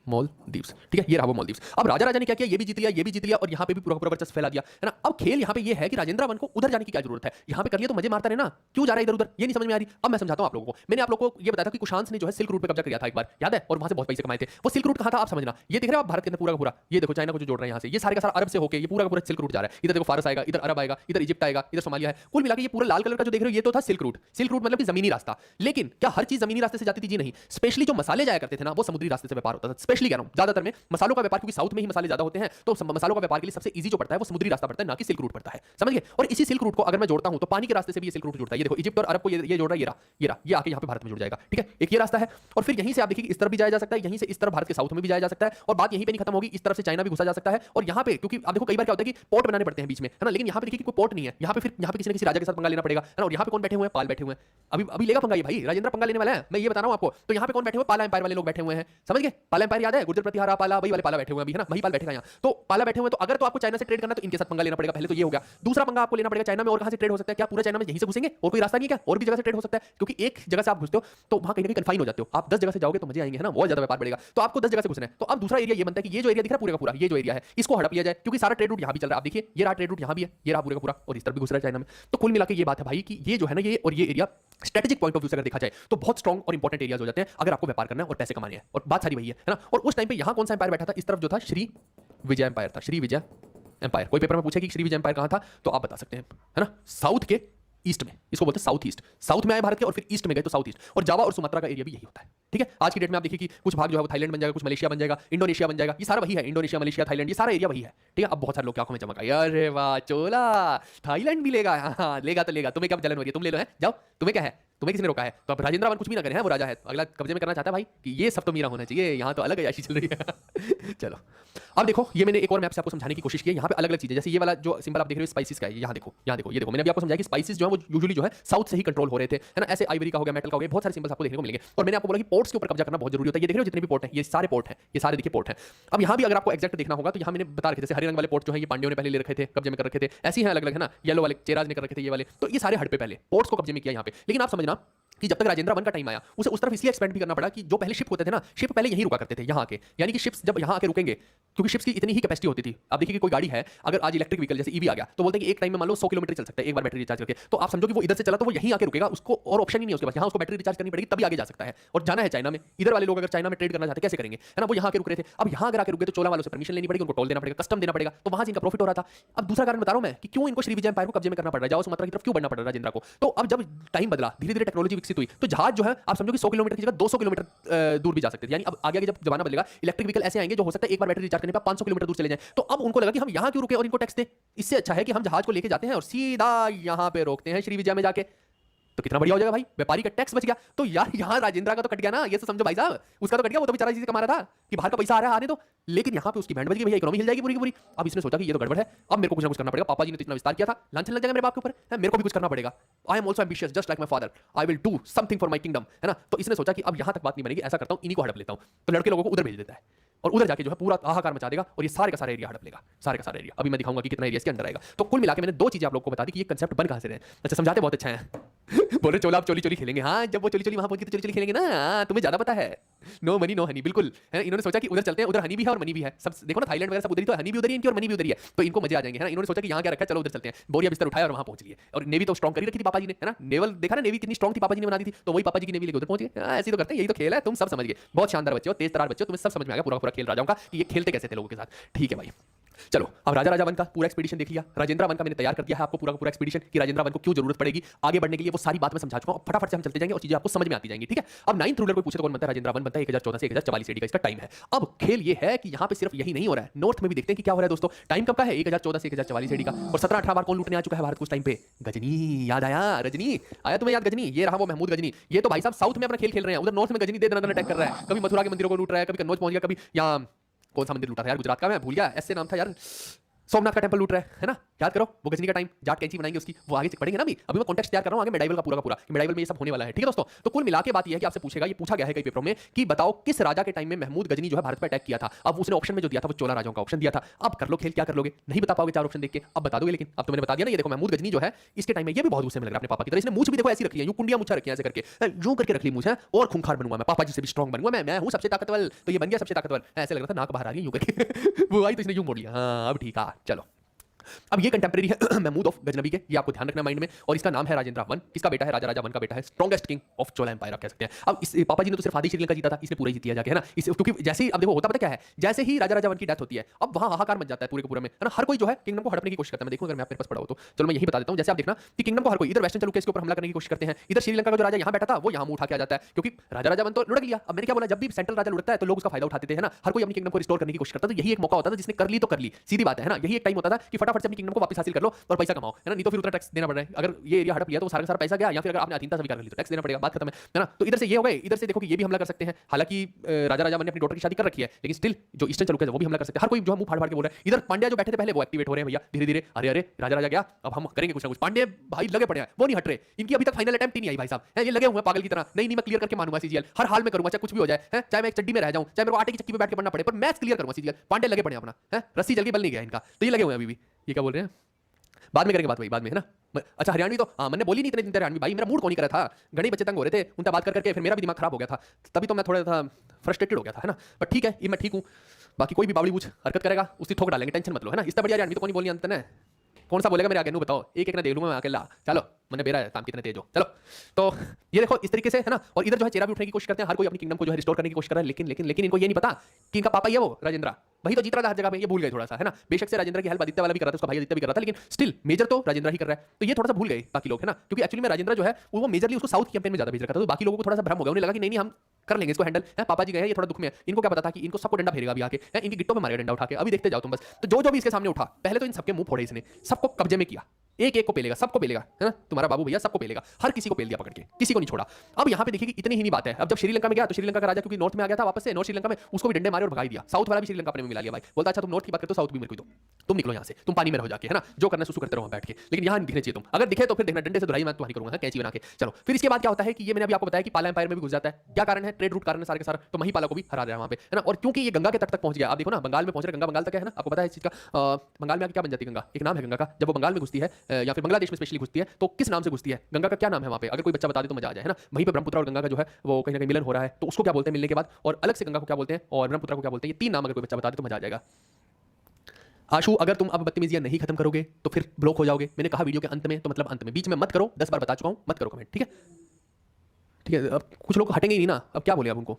मालदीव्स, ठीक है, ये रहा वो मालदीव्स। अब राजा ने क्या किया, ये भी जीत लिया, ये भी जीत लिया और यहाँ पे भी पूरा पूरा वर्चस्व फैला दिया, है ना। अब खेल यहाँ पे ये है कि राजेंद्र वन को उधर जाने की क्या जरूरत है, यहाँ पे कर लिया तो मजे मारता रहना, क्यों जा रहा है इधर उधर, ये नहीं समझ में आ रही। अब मैं समझाता हूँ आप लोगों को। मैंने आप लोगों को ये बताया था कि कुशांत ने जो है सिल्क रूट पे कब्जा किया था एक बार, याद है, और वहां से बहुत पैसे कमाए थे। वो सिल्क रूट कहाँ था आप समझना, ये देख रहे हो आप भारत के अंदर पूरा का पूरा, ये देखो चाइना को जो जोड़ रहा है यहाँ से, ये सारे का सारा अरब से होकर ये पूरा का पूरा सिल्क रूट जा रहा है। इधर देखो फारस आएगा, इधर अरब आएगा, इधर इजिप्ट आएगा, इधर सोमालिया है, कुल मिला के ये पूरा लाल कलर का जो देख रहे हो ये तो था सिल्क रूट। सिल्क रूट मतलब कि जमीनी रास्ता। लेकिन क्या हर चीज जमीनी रास्ते से जाती थी? जी नहीं। स्पेशली जो मसाले जाया करते थे ना वो समुद्री रास्ते से व्यापार होता था। स्पेशली कह रहा हूं ज्यादातर में मसालों का व्यापार, क्योंकि साउथ में ही मसाले ज्यादा होते हैं, तो मसालों का व्यापार के लिए सबसे इजी जो पड़ता है वो समुद्री रास्ता पड़ता है, ना कि सिल्क रूट पड़ता है, समझ गए। और इसी सिल्क रूट को अगर मैं जोड़ता हूं तो पानी के रास्ते से भी ये सिल्क रूट जुड़ता है। ये देखो इजिप्ट और अरब को ये जोड़ रहा है, ये आके यहाँ पे भारत में जुड़ जाएगा, ठीक है। एक ये रास्ता है और फिर यहीं से आप देखिए इस तरफ भी जाया जा सकता है, यहीं से इस तरफ भारत के साउथ में भी जाया जा सकता है। और बात यहीं पे नहीं खत्म होगी, इस तरफ से चाइना भी घुसा जा सकता है। और यहाँ पे क्योंकि आप देखो कई बार क्या होता है कि पोर्ट बनाने पड़ते हैं बीच में, है ना, लेकिन यहाँ पे देखिए कोई पोर्ट नहीं है, यहाँ पे फिर यहाँ पे किसी न किसी राजा के साथ पंगा लेना पड़ेगा, है ना। और यहाँ पे कौन बैठे हुए हैं? पाल बैठे हुए हैं। अभी अभी लेगा पंगा ये भाई, राजेंद्र पंगा लेने वाला है, मैं ये बता रहा हूँ आपको। तो यहाँ पे कौन बैठे हुए? पाला एम्पायर वाले लोग बैठे हुए हैं, समझ गए। पाला एम्पायर याद है, गुर्जर प्रतिहारा पाला, वही वाले पाला बैठे हुए हैं अभी, है ना, वही पाल बैठेगा यहाँ। तो पाला बैठे हुए हैं, तो अगर तो आपको चाइना से ट्रेड करना तो इनके साथ पंगा लेना पड़ेगा, पहले तो ये हो गया। दूसरा पंगा आपको लेना पड़ेगा चाइना में, और कहां से ट्रेड हो सकता है? क्या पूरा चाइना में यहीं से घुसेंगे और कोई रास्ता नहीं है क्या? और भी जगह से ट्रेड हो सकता है, क्योंकि एक जगह से आप घुसते हो तो वहां कहीं ना कहीं कन्फाइन हो जाते हो। आप 10 जगह से जाओगे तो मजे आएंगे, है ना, बहुत ज्यादा व्यापार बढ़ेगा। तो आपको 10 जगह से घुसना है। तो अब दूसरा एरिया ये बनता है कि ये जो एरिया दिख रहा है पूरा का पूरा, ये जो एरिया है इसको हड़प लिया जाए, क्योंकि सारा ट्रेड रूट यहाँ भी चल रहा है। आप देखिए ये रहा ट्रेड रूट यहाँ भी है, ये रहा पूरा का पूरा, और इस तरफ भी घुस रहा है चाइना में। तो कुल मिला के ये बात है भाई कि ये जो है ना, ये और ये area strategic point of view से अगर देखा जाए तो बहुत स्ट्रॉन्ग और इंपॉर्टेंट एरियाज हो जाते हैं अगर आपको व्यापार करना है और पैसे कमाने हैं। और बात सारी वही है ना। और उस टाइम पे यहाँ कौन सा एम्पायर बैठा था? इस तरफ जो था श्री विजय एम्पायर था, श्री विजय एम्पायर। कोई पेपर में पूछे कि श्री विजय एम्पायर कहाँ था तो आप बता सकते हैं, है ना, साउथ के ईस्ट में, इसको बोलते हैं साउथ ईस्ट। साउथ में आए भारत के और फिर ईस्ट में गए तो साउथ ईस्ट। और जावा और सुमात्रा का एरिया भी यही होता है, ठीक है। आज की डेट में आप देखिए कि कुछ भाग जो है वो थाईलैंड बन जाएगा, कुछ मलेशिया बन जाएगा, इंडोनेशिया बन जाएगा, ये सारा वही है। इंडोनेशिया, मलेशिया, थाईलैंड, ये सारा एरिया वही है, ठीक है। अब बहुत सारे लोग की आंखों में चमक आई, अरे वाह चोला, थाईलैंड भी लेगा, हाँ लेगा तो लेगा, तुम्हें क्या जलन हो रही है, तुम ले लो, है जाओ, तुम्हें क्या है, तुम्हें किसने रोका है? तो अब राजेंद्र वन कुछ भी ना करे, हैं वो राजा है, अगला कब्जे में करना चाहता है भाई कि ये सब तो मेरा होना चाहिए, यहाँ तो अलग अयाशी चल रही है। चलो अब देखो, ये मैंने एक और मैप से आपको समझाने की कोशिश की है। यहाँ पे अलग अलग चीजें, जैसे ये वाला जो सिंबल आप देख रहे हो स्पाइसेस का है, यहाँ देखो, यहाँ देखो, ये देखो, मैंने अभी आपको समझाया कि स्पाइसेस जो है वो यूजुअली जो है साउथ से ही कंट्रोल हो रहे थे, है ना। ऐसे आइवरी का हो गया, मेटल का हो गया, बहुत सारे सिंबल्स आपको देखने को मिलेंगे। और मैंने आपको बोला कि पोर्ट्स के ऊपर कब्जा करना बहुत जरूरी होता है। ये देख रहे हो जितने भी पोर्ट हैं, ये सारे पोर्ट हैं, ये सारे देखिए पोर्ट हैं। अब यहाँ भी अगर आपको एक्जैक्ट देखना होगा तो यहाँ मैंने बता रखे, जैसे हरे रंग वाले पोर्ट जो है ये पांड्यों ने पहले ले रखे थे, कब्जे में कर रखे थे, ऐसे ही हैं अलग अलग, है ना। येलो वाले चेराज ने कर रखे थे, ये वाले, तो ये सारे हट पे पहले पोर्ट्स को कब्जे में किया यहाँ पे। लेकिन आप समझना कि जब तक राजेंद्र वन का टाइम आया उसे उस तरफ इसलिए एक्सपेंड भी करना पड़ा कि जो पहले शिप होते थे ना, शिप पहले यहीं रुका करते थे यहाँ आके, यानी कि शिप्स जब यहाँ आके रुकेंगे, क्योंकि शिप्स की इतनी ही कैपेसिटी होती थी। आप देखिए कि कोई गाड़ी है, अगर आज इलेक्ट्रिक व्हीकल जैसे ईवी आ गया तो बोलते हैं कि एक टाइम में मान लो 100 किलोमीटर चल सकता है एक बार बैटरी रिचार्ज करके। तो आप समझो कि वो इधर से चला तो वो यहीं आके रुकेगा, उसको और ऑप्शन ही नहीं है उसके पास, यहाँ उसको बैटरी रिचार्ज करनी पड़ेगी तभी आगे जा सकता है। और जाना है चाइना में, इधर वाले लोग अगर चाइना में ट्रेड करना चाहते कैसे करेंगे, है ना, वो यहाँ आके रुक रहे थे। अब यहाँ अगर आके रुके तो चोला वालों से परमिशन लेनी पड़ेगी, उनको टोल देना पड़ेगा, कस्टम देना पड़ेगा, तो वहां से इनका प्रॉफिट हो रहा था। अब दूसरा कारण बता रहा हूं मैं कि क्यों इनको श्री विजय एम्पायर को कब्जे में करना पड़ रहा है, जाओ सुमात्रा की तरफ क्यों बढ़ना पड़ रहा है राजेंद्र को। तो अब जब टाइम बदला, धीरे धीरे टेक्नोलॉजी विकसित हुई, तो जहाज जो है आप समझो कि 100 किलोमीटर की जगह 200 किलोमीटर दूर भी जा सकते थे। यानी अब आगे जब जमाना बदलेगा, इलेक्ट्रिक व्हीकल ऐसे आएंगे जो हो सकता है एक बार बैटरी रिचार्ज करने पर 500 किलोमीटर दूर चले जाएं। तो अब उनको लगा कि हम यहाँ क्यों रुके और इनको टैक्स दें, इससे अच्छा है कि हम जहाज को लेके जाते हैं और सीधा यहाँ पे रोकते हैं श्री विजय में जाके। तो कितना बढ़िया हो जाएगा भाई, व्यापारी का टैक्स बच गया। तो यार यहाँ राजेंद्र का तो कट गया ना, ये तो समझो भाई साहब, उसका तो कट गया, वो तो बेचारा चीज कमा रहा था कि बाहर का पैसा आ रहा है आने दो। लेकिन यहाँ पे उसकी बैंड बज गई भैया, इकोनॉमी हिल जाएगी पूरी की पूरी। अब इसने सोचा कि ये तो गड़बड़ है, अब मेरे को कुछ ना कुछ करना पड़ेगा। पापा जी ने तो इतना विस्तार किया था, लांछन लग जाएगा मेरे बाप के ऊपर, मेरे को भी कुछ करना पड़ेगा। I am also ambitious just like my father, I will do something for my kingdom, है ना। तो इसने सोचा कि अब यहाँ तक बात नहीं बनेगी, ऐसा करता हूँ इन्हीं को हड़प लेता हूँ। तो लड़के लोगों को उधर भेज देता है और उधर जाके जो है पूरा हाहाकार मचा देगा और ये सारे का सारा एरिया हड़प लेगा, सारे का सारा एरिया। अभी मैं दिखाऊंगा कि कितना एरिया इसके अंदर आएगा। तो कुल मिला के मैंने दो चीजें आप लोगों को बता दी कि ये कंसेप्ट बन कहां से रहे। अच्छा समझाते बहुत अच्छा है। बोले चोला आप चोली चोली खेलेंगे, हाँ जब वो चोली चोली वहां पहुंच के तो चोली चोली खेलेंगे ना, तुम्हें ज्यादा पता है। नो मनी नो हनी, बिल्कुल है। इन्होंने सोचा कि उधर चलते हैं, उधर हनी भी है और मनी भी है। सब देखो ना थाईलैंड वगैरह सब उधर ही, तो हनी भी उधर ही इनकी और मनी भी उधर ही है, तो इनको मजे आ जाएंगे, है ना। इन्होंने सोचा कि यहाँ क्या रखा है, चलो उधर चलते हैं। बोरिया बिस्तर उठाया और वहां पहुंच लिए। और नेवी तो स्ट्रॉन्ग करी रखी थी पापा जी ने, है ना। नेवल देखा ना, नेवी कितनी स्ट्रॉन्ग थी पापा जी ने बना दी थी, तो वही पापा जी की नेवी लेके उधर पहुंच गए। ऐसे तो करते हैं, यही तो खेल है, तुम सब समझ गए। बहुत शानदार बच्चे हो, तेज तरार बच्चे हो, तुम्हें सब समझ में आ गया पूरा पूरा खेल राजाओं का कि ये खेलते कैसे थे लोगों के साथ। ठीक है भाई, चलो अब राजा वन का पूरा एक्सपीडिशन देख लिया। राजेंद्र वन का मैंने तैयार कर दिया है आपको पूरा पूरा एक्सपीडिशन कि राजेंद्र वन को क्यों जरूरत पड़ेगी आगे बढ़ने के लिए, वो सारी बात मैं समझा चुका हूं। फटाफट से हम चलते जाएंगे और चीजें आपको समझ में आती जाएंगी, ठीक है। अब 9th रूलर को पूछे तो कौन बनता है? राजेंद्र वन बनता है 1014 से 1044 एडी का इसका टाइम है। अब खेल ये है कि यहाँ पे सिर्फ यही नहीं हो रहा है, नॉर्थ में भी देखते हैं कि क्या हो रहा है दोस्तों। टाइम कब का है? 1014 से 1044 एडी का। और 17-18 बार कौन लूटने आ चुका है भारत को उस टाइम पे? गजनी। याद आया? रजनी आया तुम्हें याद? गजनी, ये रहा वो महमूद गजनी। ये तो भाई साहब साउथ में अपना खेल खेल रहे हैं, उधर नॉर्थ में गजनी दे दनादन अटैक कर रहा है। कभी मथुरा के मंदिरों को लूट रहा है, कभी कन्नौज पहुंच गया, कभी यहाँ कौन सा मंदिर लूटा था यार गुजरात का, मैं भूल गया, ऐसे नाम था यार, सोमनाथ का टेंपल लूट रहा है ना, याद करो वो गजनी का टाइम, जाट कैंची बनाएंगे उसकी, वो आगे पढ़ेंगे ना। अभी मैं कॉन्टेक्स्ट तैयार कर रहा हूं आगे मेडाइवल का पूरा कि मेडाइवल में ये सब होने वाला है, ठीक है दोस्तों। तो कुल मिला के बात ये है कि आपसे पूछेगा, ये पूछा गया है कई पेपरों में कि बताओ किस राजा के टाइम में महमूद गजनी जो है भारत पर अटैक किया था। अब उसने ऑप्शन में जो दिया था वो चोला राजाओं का ऑप्शन दिया था। अब कर लो खेल, क्या कर लोगे, नहीं बता पाओगे चार ऑप्शन देख के, अब बता दोगे। लेकिन अब तो मैंने बता दिया ना, ये देखो महमूद गजनी जो है इसके टाइम में ये भी बहुत गुस्से में लग रहा है अपने पापा की तरह। इसने मूंछ भी देखो ऐसी रखी है, यूं कुंडियां मुछा रखी है ऐसे करके, यूं करके रख ली मूंछ है, और खूंखार बनूंगा मैं, पापा जी से भी स्ट्रांग बनूंगा मैं हूं सबसे ताकतवर। तो ये बन गया सबसे ताकतवर, ऐसे लग रहा था नाक बाहर आ गई यूं करके वो आई तो इसने यूं मोड़ लिया। हाँ अब ठीक है चलो। अब ये कंटेम्प्रेरी है महमूद ऑफ गजनबी के, ये आपको ध्यान रखना माइंड में। और इसका नाम है राजेंद्र वन, किसका बेटा है, राजा राजा वन का बेटा है, strongest king of Chola empire आप कह सकते हैं। अब इस पापा जी ने तो सिर्फ आधी श्रीलंका जीता था, इसने पूरा ही जीत लिया जाके है ना। इस क्योंकि जैसे ही अब देखो होता पता क्या है, जैसे ही राजा राजा वन की डेथ होती है अब वहां हाहाकार मच जाता है पूरे के पूरे में, है ना। हर कोई जो है किंगडम को हड़पने की कोशिश करता है। मैं देखूं अगर मैं आपके पास पड़ा हो तो चलो मैं यही बता देता हूं। जैसे आप देखना कि किंगडम को हर कोई इधर वेस्टर्न चालुक्य इसके ऊपर हमला करने की कोशिश करते हैं, इधर श्रीलंका का जो राजा यहां बैठा था वो यहां मुंह उठा के आ जाता है, क्योंकि राजा राजा वन तो लुढ़क लिया। अब मैंने क्या बोला, जब भी सेंट्रल राजा लुढ़कता है तो लोग उसका फायदा उठाते थे, है ना। हर कोई अपनी किंगडम को रिस्टोर करने की कोशिश करता था। तो यही एक मौका होता था, जिसने कर ली तो कर ली, सीधी बात है ना। यही एक टाइम होता था कि फटाफट से अपनी किंगडम को वापस हासिल कर लो और पैसा कमाओ, है ना। नहीं तो फिर उतना टैक्स देना पड़ रहा है। अगर ये एरिया हड़प लिया तो सारा का सारा पैसा गया, या फिर अगर आपने अधीनता स्वीकार कर ली तो टैक्स देना पड़ेगा, बात खत्म है ना। तो इधर से ये हो गए, इधर से देखो कि ये भी हमला कर सकते हैं। हालांकि राजा राजा ने अपनी डॉटर की शादी कर रखी है, लेकिन स्टिल जो ईस्टर्न चालुक्य है वो भी हमला कर सकते हैं। हर कोई जो है मुंह फाड़ फाड़ के बोल रहा है। इधर पांड्या जो बैठे थे पहले वो एक्टिवेट हो रहे हैं भैया धीरे धीरे। अरे अरे राजा राजा गया, अब हम करेंगे कुछ ना कुछ। पांड्या भाई लगे पड़े हैं, वो नहीं हट रहे। इनकी अभी तक फाइनल अटेम्प्ट ही नहीं आई भाई साहब, ये लगे हुए हैं पागल की तरह। नहीं मैं क्लियर करके मानूंगा सीजीएल, हर हाल में करूंगा, चाहे कुछ भी हो जाए, चाहे मैं एक चड्डी में रह जाऊं, चाहे मेरे को आटे की चक्की में बैठ के पढ़ना पड़े, पर मैच क्लियर करूंगा सीजीएल। पांड्या लगे पड़े अपना, रस्सी जल के बल नहीं गया इनका, तो ये लगे हुए हैं अभी भी। ये क्या बोल रहे हैं, बाद में करेंगे बात, वही बाद में है ना। अच्छा हरियाणवी तो हाँ मैंने बोली नहीं इतने दिन हरियाणवी भाई, मेरा मूड कौन नहीं कर रहा था, घड़ी बच्चे तंग हो रहे थे उनसे बात करके, फिर मेरा भी दिमाग खराब हो गया था, तभी तो मैं थोड़ा सा फ्रस्ट्रेटेड हो गया था, है ना। बट ठीक है, ये मैं ठीक हूँ। बाकी कोई भी बावड़ी बूझ हरकत करेगा उसकी ठोक डालेंगे, टेंशन मत लो, है ना। इससे बढ़िया हरियाणवी तो कौन बोलनी अंत ना, कौन सा बोलेगा मेरे आगे, नो बताओ, एक एक ना दे लूँ मैं अकेला। चलो मैंने बेरा है काम कितने तेज हो, चलो। तो ये देखो इस तरीके से है ना। और इधर जो है चेहरा भी उठने की कोशिश करते हैं, हर कोई अपनी किंगडम को जो है रिस्टोर करने की कोशिश कर रहा है। लेकिन इनको ये नहीं पता कि इनका पापा ही है वो राजेंद्र, वही तो जीत रहा था हर जगह पे, ये भूल गए थोड़ा सा, है ना। बेशक से राजेंद्र की हेल्प आदित्य वाला भी कर रहा था, उसका भाई आदित्य भी कर रहा था, लेकिन स्टिल मेजर तो राजेंद्र ही कर रहा है। तो ये थोड़ा सा भूल गए बाकी लोग, है ना। क्योंकि एक्चुअली में राजेंद्र जो है वो मेजरली उसको साउथ कैंपेन में ज्यादा भेज रखा था, तो बाकी लोगों को थोड़ा सा भ्रम हो गया, उन्हें लगा कि नहीं हम कर लेंगे इसको हैंडल, है। पापा जी गए ये थोड़ा दुख में है, इनको क्या पता था कि इनको सबको डंडा फेरेगा अभी आके, इनकी गिट्टों में मारेगा डंडा उठा के। अभी देखते जाओ तुम बस। तो जो भी इसके सामने उठा पहले तो इन सबके मुंह फोड़े इसने, सबको कब्जे में किया, एक एक को पेलेगा, सबको पेलेगा, है ना। तुम्हारा बाबू भैया सबको पेलेगा, हर किसी को पेल दिया पकड़ के, किसी को नहीं छोड़ा। अब यहाँ पे देखिए कि इतनी ही नहीं बात है। अब जब श्रीलंका में गया तो श्रीलंका का राजा क्योंकि नॉर्थ में आ गया था वापस से, नॉर्थ श्रीलंका में उसको भी डंडे मारे और भगा दिया। साउथ वाला भी श्रीलंका अपने में मिला लिया भाई, बोलता अच्छा तुम नॉर्थ की बात करते हो, साउथ भी मेरे को दो, तुम निकलो यहाँ से, तुम पानी में रहो जाके, है ना। जो करना सुसु करते रहो बैठ के, लेकिन यहाँ दिखने चाहिए तुम, अगर दिखे तो फिर देखना डंडे से धुलाई मैं तुम्हारी करूंगा कैंची बना के। चलो फिर इसके बाद क्या होता है कि ये मैंने अभी आपको बताया कि पाला एम्पायर में भी घुस जाता है। क्या कारण है, ट्रेड रूट कारण है सारे के सारा, तो महिपाला को भी हरा दिया वहाँ पे, है ना। और क्योंकि ये गंगा के तट तक पहुंच गया, आप देखो ना बंगाल में पहुंच रहे, गंगा बंगाल तक है ना, आपको पता है इस चीज का। बंगाल में आगे क्या बन जाती है गंगा, एक नाम है गंगा का, जब वो बंगाल में घुसती है या फिर बांग्लादेश में स्पेशली घुसती है तो किस नाम से घुसती है, गंगा का क्या नाम है वहाँ पे, अगर कोई बच्चा बता दे तो मजा आ जाए, है ना। वहीं पे ब्रह्मपुत्र और गंगा का जो है वो कहीं ना कहीं मिलन हो रहा है, तो उसको क्या बोलते हैं मिलने के बाद, और अलग से गंगा को क्या बोलते हैं और ब्रह्मपुत्र को क्या बोलते हैं, ये तीन नाम अगर कोई बच्चा बता दे तो मजा आ जाएगा। आशु अगर तुम अब बदतमीजियां नहीं खत्म करोगे तो फिर ब्लॉक हो जाओगे, मैंने कहा वीडियो के अंत में, तो मतलब अंत में, बीच में मत करो, 10 बार बता चुका हूं, मत करो कमेंट, ठीक है ठीक है। अब कुछ लोग हटेंगे ही नहीं ना, अब क्या बोले अब उनको,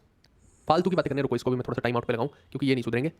फालतू की बातें करने रुको, इसको भी मैं थोड़ा सा टाइम आउट पे लगाऊं क्योंकि ये नहीं सुधरेंगे।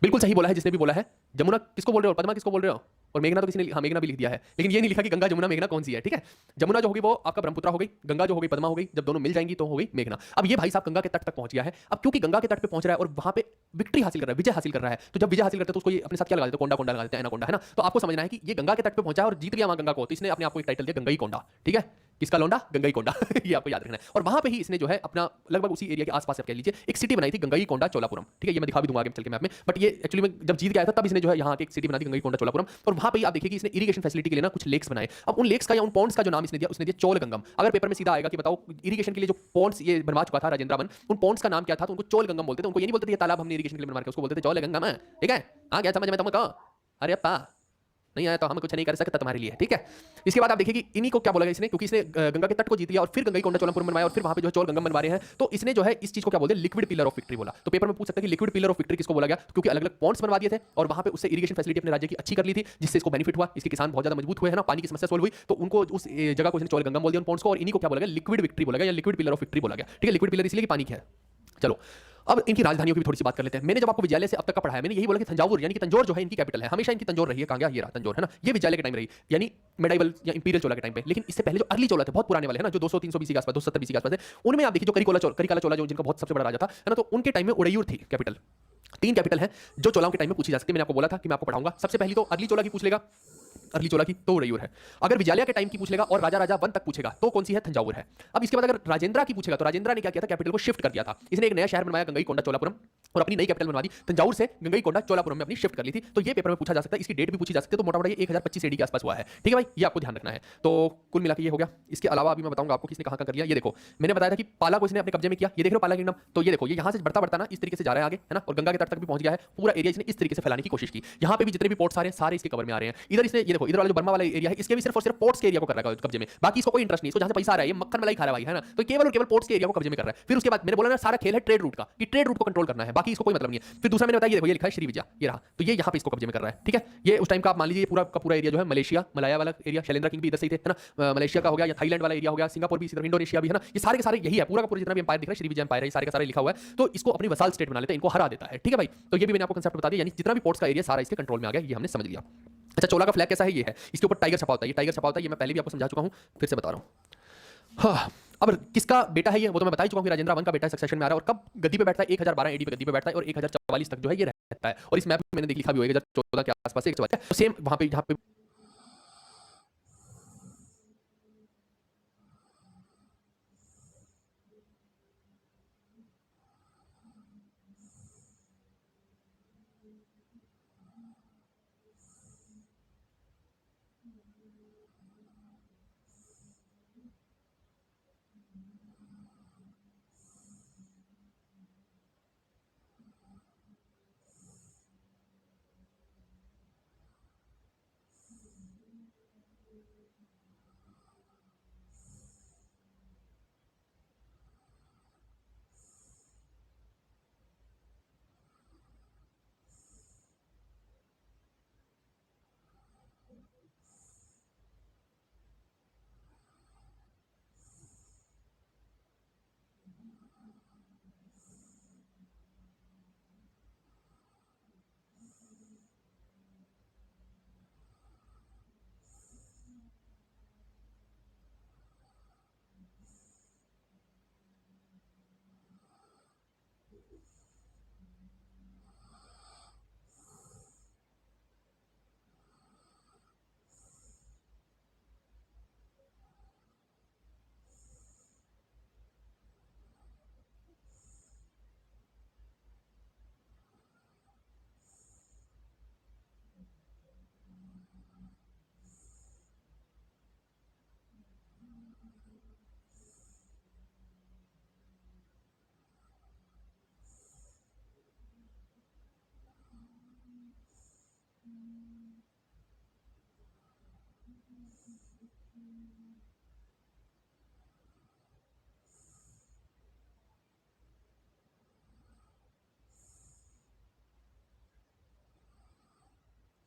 बिल्कुल सही बोला है जिसने भी बोला है। जमुना किसको बोल रहे हो, पद्मा किसको बोल रहे हो, और मेघना तो किसी ने, हाँ मेघना भी लिख दिया है, लेकिन ये नहीं लिखा कि गंगा जमुना मेघना कौन सी है, ठीक है। जमुना जो होगी वो आपका ब्रह्मपुत्र हो गई, गंगा जो हो गई पद्मा हो गई, जब दोनों मिल जाएंगी तो हो गई मेघना। अब ये भाई साहब गंगा के तट तक पहुंच गया है। अब क्योंकि गंगा के तट पे पहुंच रहा है और वहां पे विक्ट्री हासिल कर रहा है, विजय हासिल कर रहा है, तो जब विजय हासिल करते हैं तो उसको ये अपने साथ क्या लगा देते हैं, कोंडा कोंडा लगा देते हैं, एनाकोंडा, है ना। तो आपको समझना है कि ये गंगा के तट पे पहुंचा और जीत गया वहां गंगा को, तो इसने अपने आप को एक टाइटल दिया गंगाई कोंडा, ठीक है। किसका लौंडा, गंगाई कोंडा ये आपको याद रखना है। और वहां पे ही इसने जो है अपना लगभग उसी एरिया के आसपास आप कह लीजिए एक सिटी बनाई थी, गंगाई कोंडा चोलापुरम, ठीक है। ये मैं दिखा भी दूंगा आगे चल के मैप में, बट ये एक्चुअली में जब जीत गया था तब इसने जो है यहाँ की एक सिटी बना दी गंगाई कोंडा चोलापुरम। और वहां पे ही आप देखिए कि इसने इरिगेशन फैसिलिटी के लिए ना कुछ लेक्स बनाए। अब उन लेक्स का या उन पॉन्ड्स का जो नाम इसने दिया, उसने दिया चोल गंगम। अगर पेपर में सीधा आएगा कि बताओ इरिगेशन के लिए जो पॉन्ड्स ये बनवा चुका था राजेंद्र वन, उन पॉन्ड्स का नाम क्या था, तो उनको चोल गंगम बोलते थे। उनको ये नहीं बोलते थे ये तालाब हमने इरिगेशन के लिए बनवा के, उसको बोलते थे चोल गंगम, ठीक है। आ गया समझ में तुमको, अरे अप्पा नहीं आया तो हम कुछ नहीं कर सकते तुम्हारे लिए, ठीक है। इसके बाद आप देखिए कि इन्हीं को क्या बोला इसने, क्योंकि इसने गंगा के तट को जीत लिया और फिर गंगाई कोंडा चोलापुरम बनवाया और फिर वहां पे जो चोल गंगम बनवा रहे हैं, तो इसने जो है इस चीज को क्या बोलते हैं, लिक्विड पिलर ऑफ विक्ट्री बोला। तो पेपर में पूछ सकते हैं कि लिक्विड पिलर ऑफ विक्ट्री किसको बोला गया, क्योंकि अलग अलग पॉइंट्स बनवा दिए थे और वहां पे उससे इरिगेशन फैसिलिटी अपने राज्य की अच्छी कर ली थी, जिससे इसको बेनिफिट हुआ, इसके किसान बहुत ज्यादा मजबूत हुए, है ना, पानी की समस्या सोल्व हुई, तो उनको उस जगह को इसने चोल गंगम बोल दिया उन पॉइंट्स को, और इन्हीं को क्या बोला गया, लिक्विड विक्ट्री बोला गया या लिक्विड पिलर ऑफ विक्ट्री बोला गया, ठीक है। लिक्विड पिलर इसलिए कि पानी क्या है। चलो अब इनकी राजधानियों की भी थोड़ी सी बात कर लेते हैं। मैंने जब आपको विद्यालय से अब तक का पढ़ाया, मैंने यही बोला कि तंजावुर यानी कि तंजौर जो है इनकी कैपिटल है, हमेशा इनकी तंजौर रही है। कहां गया, ये रहा तंजौर, है ना। ये विद्यालय के टाइम रही, यानी मेडाइवल या इंपीरियल चोला के टाइम पे। लेकिन इससे पहले जो अर्ली चोला थे, बहुत पुराने वाले, है ना, जो 200-300 बीसी के आसपास, 270 बीसी के आसपास है, उनमें आप देखिए जो करिकाला चोला जो जिनका बहुत सबसे बड़ा राजा था, है ना, तो उनके टाइम में उड़ैयूर थी कैपिटल। 3 कैपिटल है जो चोलाओं के टाइम में पूछी जा सकती है। मैंने आपको बोला था कि मैं आपको पढ़ाऊंगा। सबसे पहली तो अर्ली चोला की पूछ लेगा, अर्ली चोला की तो उड़ैयूर है। अगर विजयालय के टाइम की पूछ लेगा और राजा राजा वन तक पूछेगा तो कौन सी है, तंजावुर है। अब इसके बाद अगर राजेंद्र की पूछेगा तो राजेंद्र ने क्या किया था, कैपिटल को शिफ्ट कर दिया था। इसने एक नया शहर बनवाया गंगाई कोंडा चोलापुरम, और अपनी नई कैपिटल बनवा दी, तंजावुर से गंगईकोंडा चोलापुरम में अपनी शिफ्ट कर ली थी। तो ये पेपर में पूछा जा सकता है, इसकी डेट भी पूछी जा सकती है, तो मोटा मोटा ये 1025 एडी के आसपास हुआ है। ठीक है भाई, ये आपको ध्यान रखना है। तो कुल मिला के ये हो गया। इसके अलावा अभी मैं बताऊंगा आपको किसने कहाँ कर लिया। ये देखो, मैंने बताया था कि पाला को इसने अपने कब्जे में किया। ये देख रहे हो पाला किंगडम, तो ये देखो, ये यहाँ से बढ़ता बढ़ता ना इस तरीके से जा रहा है आगे, है ना, और गंगा के तट तक भी पहुंच गया है। पूरा एरिया इसने इस तरीके से फैलाने की कोशिश की। यहाँ पे भी जितने भी पोर्ट्स आ रहे हैं सारे इसके कवर में आ रहे हैं। इधर इसने, ये देखो, इधर वाला जो बर्मा वाला एरिया है, इसके भी सिर्फ और सिर्फ पोर्ट्स के एरिया को कर रहा है कब्जे में, बाकी इसको कोई इंटरेस्ट नहीं। इसको जहाँ से पैसा आ रहा है, ये मक्खन मलाई खा रहा है भाई, है ना, तो केवल और केवल पोर्ट्स के एरिया को कब्जे में कर रहा है। फिर उसके बाद मैंने बोला ना, सारा खेल है ट्रेड रूट का, कि ट्रेड रूट को कंट्रोल करना है, बाकी इसको कोई मतलब नहीं है। फिर दूसरा मैंने बताया, ये देखो, ये लिखा है श्री विजय, ये रहा, तो ये यहाँ पे इसको कब्जे में कर रहा है। ठीक है, ये उस टाइम का आप मान लीजिए पूरा का पूरा एरिया जो है मलेशिया, मलाया वाला एरिया, शैलेंद्र किंग भी इधर से ही थे, है ना, मलेशिया का हो गया, या थाईलैंड वाला एरिया हो गया, सिंगापुर भी, इधर इंडोनेशिया भी, है ना, ये सारे के सारे यही है, पूरा का पूरा जितना भी एम्पायर दिख रहा है, श्री विजय एम्पायर है, सारे का सारा लिखा हुआ है। तो इसको अपनी वसाल स्टेट बना लेते हैं, इनको हरा देता है। ठीक है भाई, तो ये भी मैंने आपको कंसेप्ट बता दिया, यानी जितना भी पोर्ट्स का एरिया सारा इसके कंट्रोल में आ गया, ये हमने समझ लिया। अच्छा, चोला का फ्लैग कैसा है, ये है, इसके ऊपर टाइगर छपा होता है, ये टाइगर छपा होता है, ये मैं पहले भी आपको समझा चुका हूँ, फिर से बता रहा हूँ। हाँ, अब किसका बेटा है ये, वो तो मैं बता ही चुका हूँ कि राजेंद्र वन का बेटा सक्सेशन में आ रहा है, और कब गद्दी पे बैठता है, 1012 एडी पे गद्दी पे बैठता है, और 1044 तक जो है ये रहता है। और इस मैप में मैंने देख लिखा भी होगा 1014 के आसपास 144, तो सेम वहां पे जहाँ पे